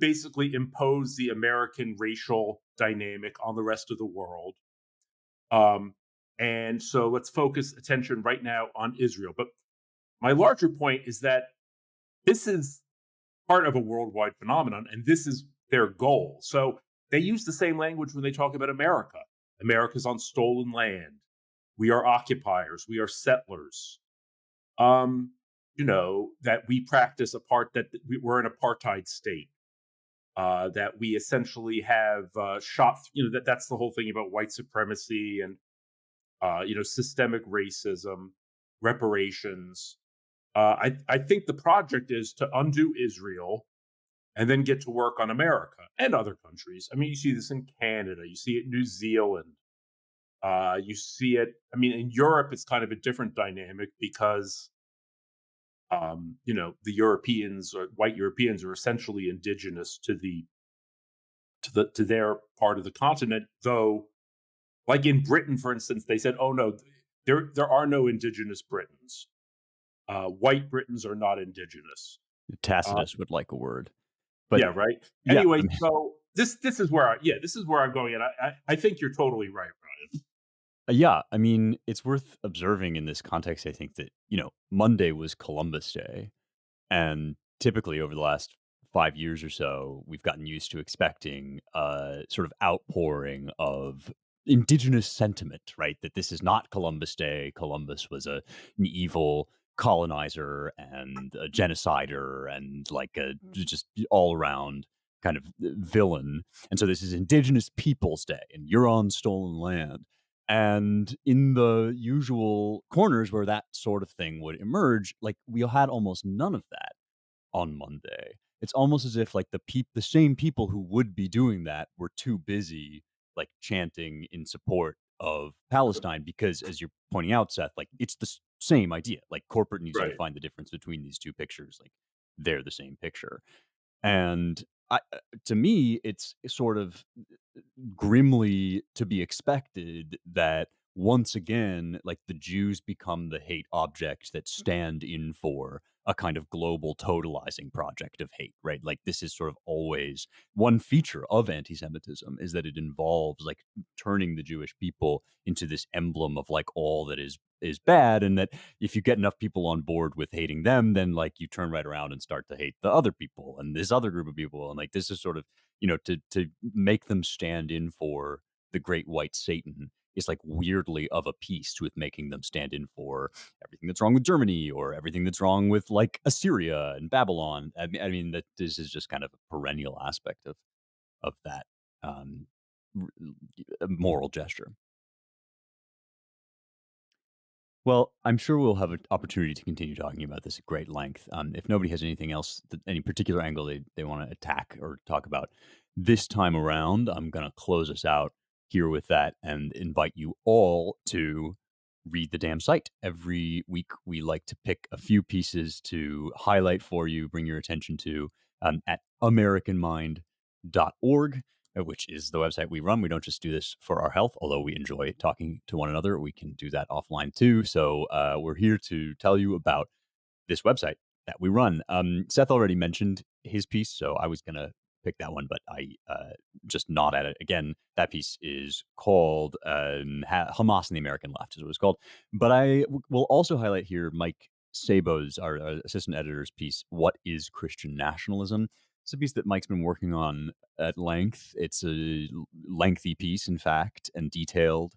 [SPEAKER 4] basically impose the American racial dynamic on the rest of the world. And so let's focus attention right now on Israel. But my larger point is that this is part of a worldwide phenomenon, and this is their goal. So they use the same language when they talk about America. America's on stolen land. We are occupiers. We are settlers. That we practice that we're an apartheid state. That we essentially have shot. That's the whole thing about white supremacy and systemic racism, reparations. I think the project is to undo Israel and then get to work on America and other countries. I mean, you see this in Canada, you see it in New Zealand, you see it. I mean, in Europe, it's kind of a different dynamic because, the Europeans or white Europeans are essentially indigenous to their part of the continent. Though, like in Britain, for instance, they said, "Oh no, there are no indigenous Britons. White Britons are not indigenous."
[SPEAKER 2] Tacitus would like a word. But
[SPEAKER 4] yeah, right.
[SPEAKER 2] Yeah,
[SPEAKER 4] Anyway, so this is where I'm going, and I think you're totally right, Ryan.
[SPEAKER 2] Yeah, I mean, it's worth observing in this context, I think, that, Monday was Columbus Day. And typically over the last 5 years or so, we've gotten used to expecting a sort of outpouring of indigenous sentiment, right? That this is not Columbus Day. Columbus was an evil colonizer and a genocider and like a just all around kind of villain. And so this is Indigenous Peoples Day and you're on stolen land. And in the usual corners where that sort of thing would emerge, like we had almost none of that on Monday. It's almost as if like the same people who would be doing that were too busy like chanting in support of Palestine because, as you're pointing out, Seth, like it's the same idea. Like corporate needs to
[SPEAKER 4] Right.
[SPEAKER 2] find the difference between these two pictures. Like they're the same picture. And to me, it's sort of grimly to be expected that once again, like the Jews become the hate objects that stand in for a kind of global totalizing project of hate, right? Like this is sort of always one feature of anti-Semitism is that it involves like turning the Jewish people into this emblem of like all that is bad, and that if you get enough people on board with hating them, then like you turn right around and start to hate the other people and this other group of people, and like this is sort of to make them stand in for the great white Satan is like weirdly of a piece with making them stand in for everything that's wrong with Germany or everything that's wrong with like Assyria and Babylon. I mean that this is just kind of a perennial aspect of that moral gesture. Well, I'm sure we'll have an opportunity to continue talking about this at great length. If nobody has anything else, any particular angle they want to attack or talk about this time around, I'm going to close us out here with that and invite you all to read the damn site. Every week, we like to pick a few pieces to highlight for you, bring your attention to at AmericanMind.org. Which is the website we run. We don't just do this for our health, although we enjoy talking to one another. We can do that offline too. So we're here to tell you about this website that we run. Seth already mentioned his piece, so I was going to pick that one, but I just nod at it. Again, that piece is called Hamas and the American Left, is what it's called. But I will also highlight here Mike Sabo's, our assistant editor's piece, What is Christian Nationalism? It's a piece that Mike's been working on at length. It's a lengthy piece, in fact, and detailed,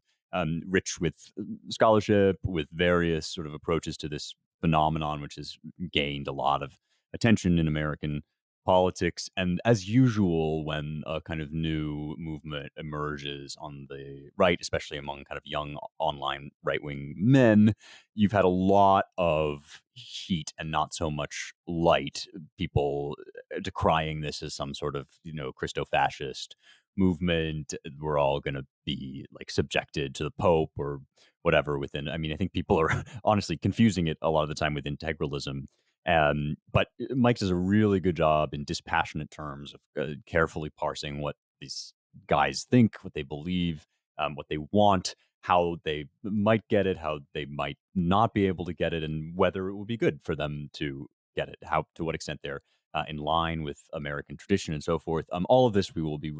[SPEAKER 2] rich with scholarship, with various sort of approaches to this phenomenon, which has gained a lot of attention in American politics. And as usual, when a kind of new movement emerges on the right, especially among kind of young online right-wing men, you've had a lot of heat and not so much light. People decrying this as some sort of, Christo-fascist movement. We're all going to be like subjected to the Pope or whatever within. I mean, I think people are honestly confusing it a lot of the time with integralism. But Mike does a really good job in dispassionate terms of carefully parsing what these guys think, what they believe, what they want, how they might get it, how they might not be able to get it, and whether it would be good for them to get it, to what extent they're in line with American tradition and so forth. All of this we will be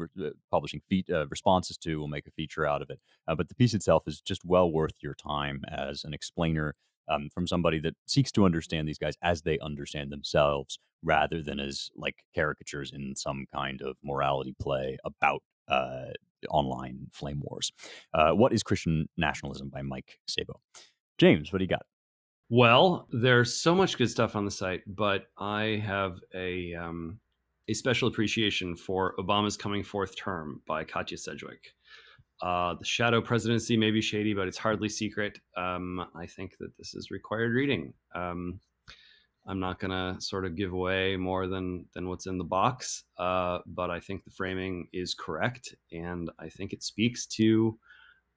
[SPEAKER 2] publishing responses to. We'll make a feature out of it. But the piece itself is just well worth your time as an explainer from somebody that seeks to understand these guys as they understand themselves, rather than as like caricatures in some kind of morality play about online flame wars. What is Christian Nationalism by Mike Sabo? James, what do you got?
[SPEAKER 5] Well, there's so much good stuff on the site, but I have a special appreciation for Obama's Coming Fourth Term by Katya Sedgwick. The shadow presidency may be shady, but it's hardly secret. I think that this is required reading. I'm not going to sort of give away more than what's in the box, but I think the framing is correct, and I think it speaks to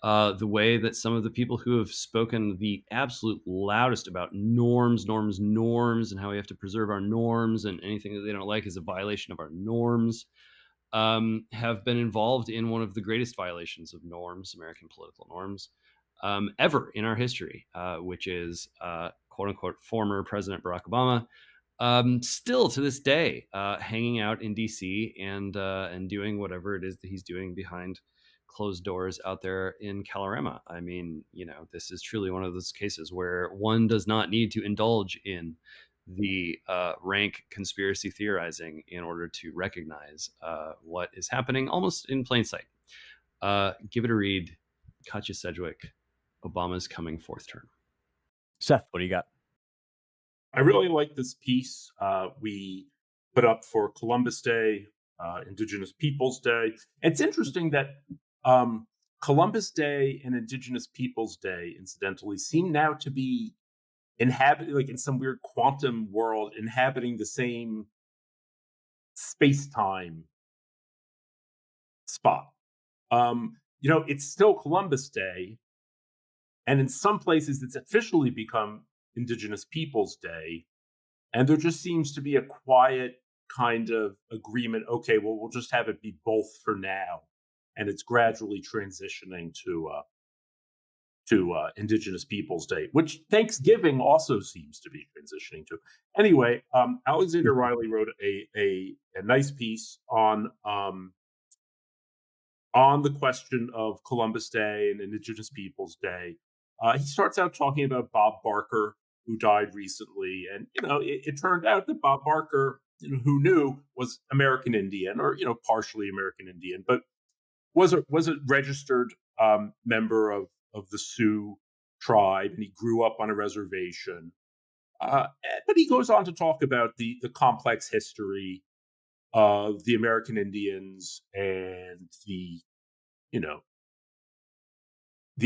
[SPEAKER 5] the way that some of the people who have spoken the absolute loudest about norms, and how we have to preserve our norms, and anything that they don't like is a violation of our norms, have been involved in one of the greatest violations of norms, American political norms, ever in our history, which is quote unquote former President Barack Obama, still to this day hanging out in DC and doing whatever it is that he's doing behind closed doors out there in Colorama. I mean, this is truly one of those cases where one does not need to indulge in the rank conspiracy theorizing in order to recognize what is happening almost in plain sight. Give it a read. Katya Sedgwick, Obama's Coming Fourth Term.
[SPEAKER 2] Seth, what do you got?
[SPEAKER 4] I really like this piece we put up for Columbus Day, Indigenous Peoples Day. It's interesting that Columbus Day and Indigenous Peoples Day, incidentally, seem now to be inhabiting, like in some weird quantum world, inhabiting the same space-time spot. It's still Columbus Day, and in some places it's officially become Indigenous Peoples Day, and there just seems to be a quiet kind of agreement. Okay, well, we'll just have it be both for now, and it's gradually transitioning to Indigenous Peoples Day, which Thanksgiving also seems to be transitioning to. Anyway, Alexander Riley wrote a nice piece on the question of Columbus Day and Indigenous Peoples Day. He starts out talking about Bob Barker, who died recently, and it turned out that Bob Barker, who knew, was American Indian, or partially American Indian, but was a registered member of the Sioux tribe, and he grew up on a reservation. But he goes on to talk about the complex history of the American Indians and the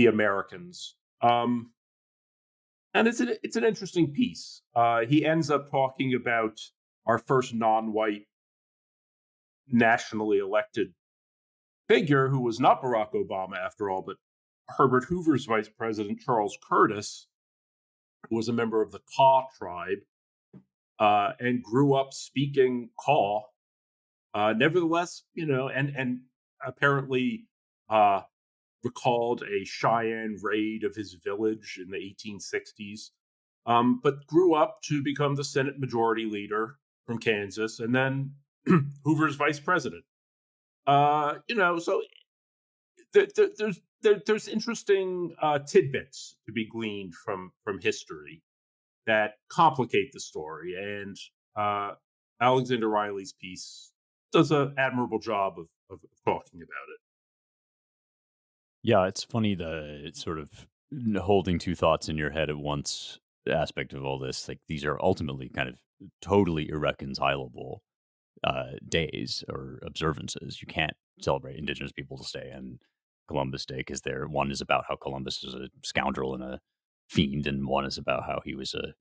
[SPEAKER 4] Americans. And it's an interesting piece. He ends up talking about our first non-white nationally elected figure, who was not Barack Obama after all, but Herbert Hoover's vice president, Charles Curtis, who was a member of the Kaw tribe and grew up speaking Kaw. Nevertheless, and apparently recalled a Cheyenne raid of his village in the 1860s, but grew up to become the Senate Majority Leader from Kansas, and then Hoover's vice president. So there's interesting tidbits to be gleaned from history that complicate the story, and Alexander Riley's piece does an admirable job of talking about it.
[SPEAKER 2] Yeah, it's funny, the sort of holding two thoughts in your head at once aspect of all this. Like, these are ultimately kind of totally irreconcilable days or observances. You can't celebrate Indigenous Peoples Day and Columbus Day because one is about how Columbus is a scoundrel and a fiend, and one is about how he was a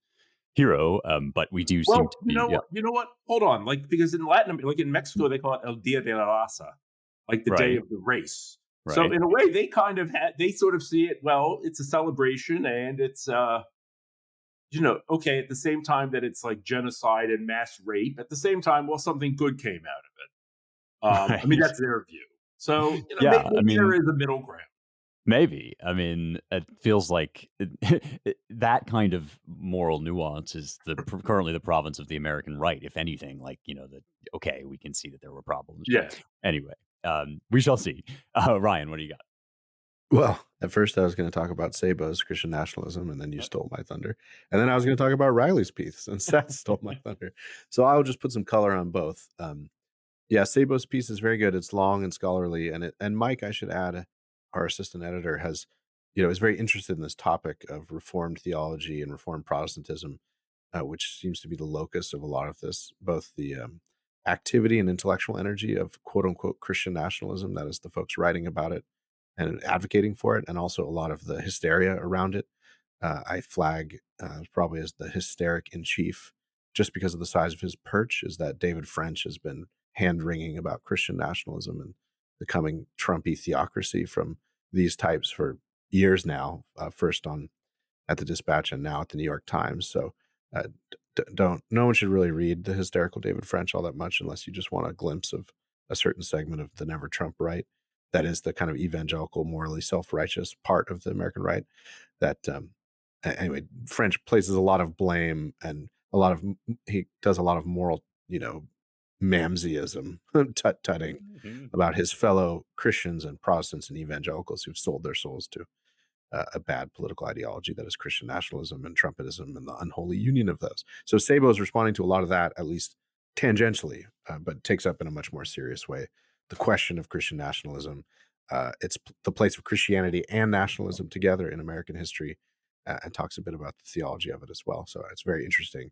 [SPEAKER 2] hero. But we do seem to be.
[SPEAKER 4] You know what? Hold on. Because in Latin, like in Mexico, they call it El Dia de la Raza, like the day of the race. Right. So in a way, they sort of see it. Well, it's a celebration, and it's okay. At the same time that it's like genocide and mass rape, at the same time, well, something good came out of it. Right. I mean, that's their view. So maybe there is a middle ground.
[SPEAKER 2] Maybe. I mean, it feels like that kind of moral nuance is currently the province of the American right, if anything. Like, we can see that there were problems.
[SPEAKER 4] Yeah.
[SPEAKER 2] Anyway, we shall see. Ryan, what do you got?
[SPEAKER 3] Well, at first I was going to talk about Sabo's Christian nationalism, and then you stole my thunder. And then I was going to talk about Riley's piece, and Seth stole my thunder. So I'll just put some color on both. Yeah, Sabo's piece is very good. It's long and scholarly, and Mike, I should add, our assistant editor, has, is very interested in this topic of Reformed theology and Reformed Protestantism, which seems to be the locus of a lot of this, both the activity and intellectual energy of quote unquote Christian nationalism, that is the folks writing about it and advocating for it, and also a lot of the hysteria around it. I flag probably as the hysteric in chief, just because of the size of his perch, is that David French has been hand wringing about Christian nationalism and the coming Trumpy theocracy from these types for years now. First on at the Dispatch and now at the New York Times. So no one should really read the hysterical David French all that much unless you just want a glimpse of a certain segment of the never Trump right. That is the kind of evangelical, morally self-righteous part of the American right. That anyway, French places a lot of blame and he does a lot of moral, mamsyism, tutting about his fellow Christians and Protestants and evangelicals who've sold their souls to a bad political ideology that is Christian nationalism and Trumpism and the unholy union of those. So Sabo is responding to a lot of that, at least tangentially, but takes up in a much more serious way the question of Christian nationalism. It's the place of Christianity and nationalism together in American history, and talks a bit about the theology of it as well. So it's a very interesting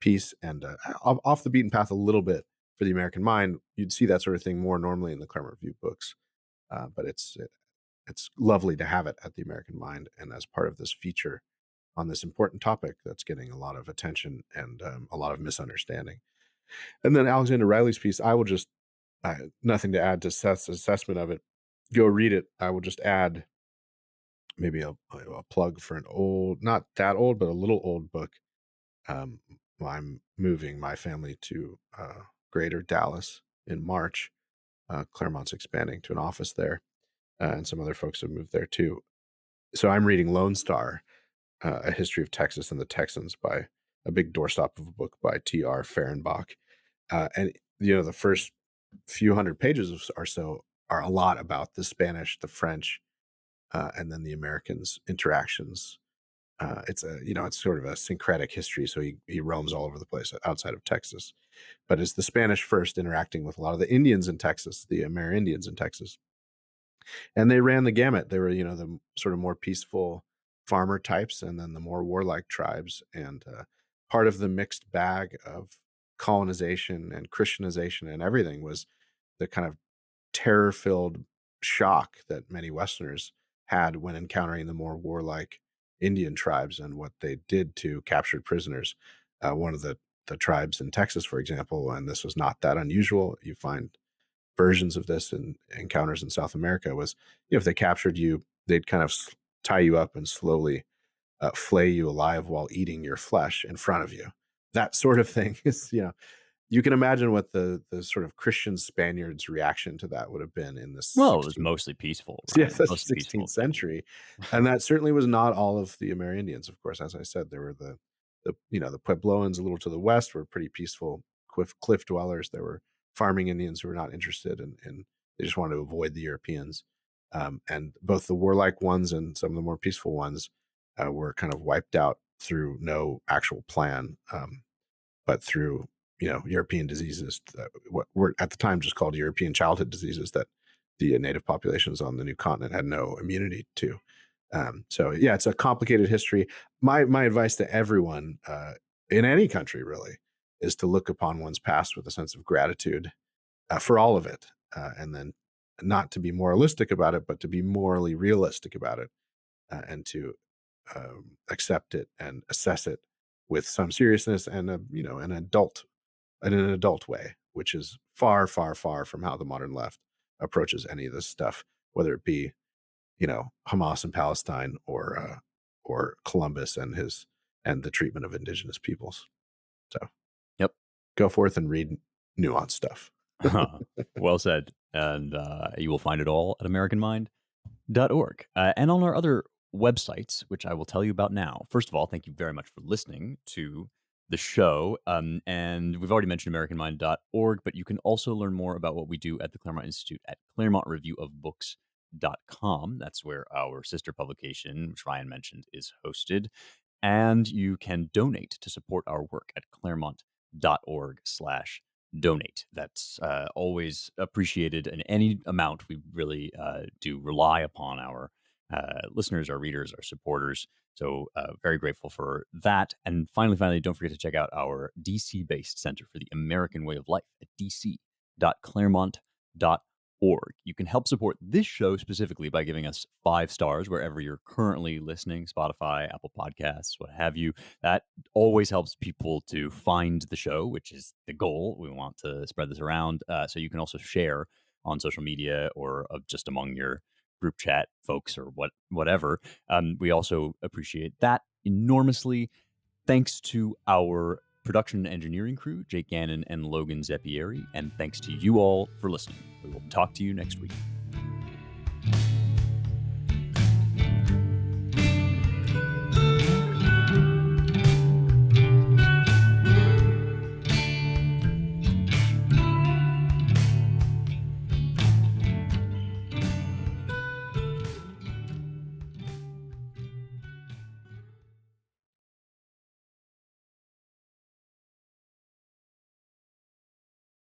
[SPEAKER 3] piece, and off the beaten path a little bit for the American mind. You'd see that sort of thing more normally in the Claremont Review books, but it's lovely to have it at the American Mind and as part of this feature on this important topic that's getting a lot of attention and a lot of misunderstanding. And then Alexander Riley's piece, I will just, nothing to add to Seth's assessment of it. Go read it. I will just add maybe a plug for an old, not that old, but a little old book. I'm moving my family to Greater Dallas in March. Claremont's expanding to an office there. And some other folks have moved there too. So I'm reading Lone Star, A History of Texas and the Texans, by a big doorstop of a book by T.R. Fehrenbach. And, the first few hundred pages or so are a lot about the Spanish, the French, and then the Americans' interactions. It's sort of a syncretic history. So he roams all over the place outside of Texas. But it's the Spanish first interacting with a lot of the Indians in Texas, the Amerindians in Texas. And they ran the gamut. They were, the sort of more peaceful farmer types, and then the more warlike tribes. And part of the mixed bag of colonization and Christianization and everything was the kind of terror-filled shock that many Westerners had when encountering the more warlike Indian tribes and what they did to captured prisoners. One of the tribes in Texas, for example, and this was not that unusual, you find versions of this in encounters in South America, was, if they captured you, they'd kind of tie you up and slowly flay you alive while eating your flesh in front of you. That sort of thing is, you can imagine what the sort of Christian Spaniards' reaction to that would have been in this.
[SPEAKER 2] Well, it was mostly peaceful.
[SPEAKER 3] Right? Yes, that's 16th century, and that certainly was not all of the Amerindians. Of course, as I said, there were the Puebloans a little to the west were pretty peaceful cliff dwellers. There were farming Indians who were not interested, and they just wanted to avoid the Europeans. And both the warlike ones and some of the more peaceful ones were kind of wiped out through no actual plan, but through European diseases, what were at the time just called European childhood diseases, that the native populations on the new continent had no immunity to. So yeah, it's a complicated history. My advice to everyone in any country really is to look upon one's past with a sense of gratitude for all of it, and then not to be moralistic about it, but to be morally realistic about it, and to accept it and assess it with some seriousness and an adult way, which is far, far, far from how the modern left approaches any of this stuff, whether it be Hamas in Palestine or Columbus and the treatment of indigenous peoples. So,
[SPEAKER 2] yep,
[SPEAKER 3] go forth and read nuanced stuff.
[SPEAKER 2] Well said. And you will find it all at AmericanMind.org and on our other websites, which I will tell you about now. First of all, thank you very much for listening to the show. And we've already mentioned AmericanMind.org, but you can also learn more about what we do at the Claremont Institute at ClaremontReviewofBooks.com. claremont.com. That's where our sister publication, which Ryan mentioned, is hosted. And you can donate to support our work at claremont.org/donate. That's always appreciated, and any amount. We really do rely upon our listeners, our readers, our supporters. So very grateful for that. And finally, don't forget to check out our DC-based Center for the American Way of Life at dc.claremont.org. You can help support this show specifically by giving us 5 stars wherever you're currently listening, Spotify, Apple Podcasts, what have you. That always helps people to find the show, which is the goal. We want to spread this around. So you can also share on social media or just among your group chat folks or whatever. We also appreciate that enormously. Thanks to our production and engineering crew, Jake Gannon and Logan Zeppieri, and thanks to you all for listening. We will talk to you next week.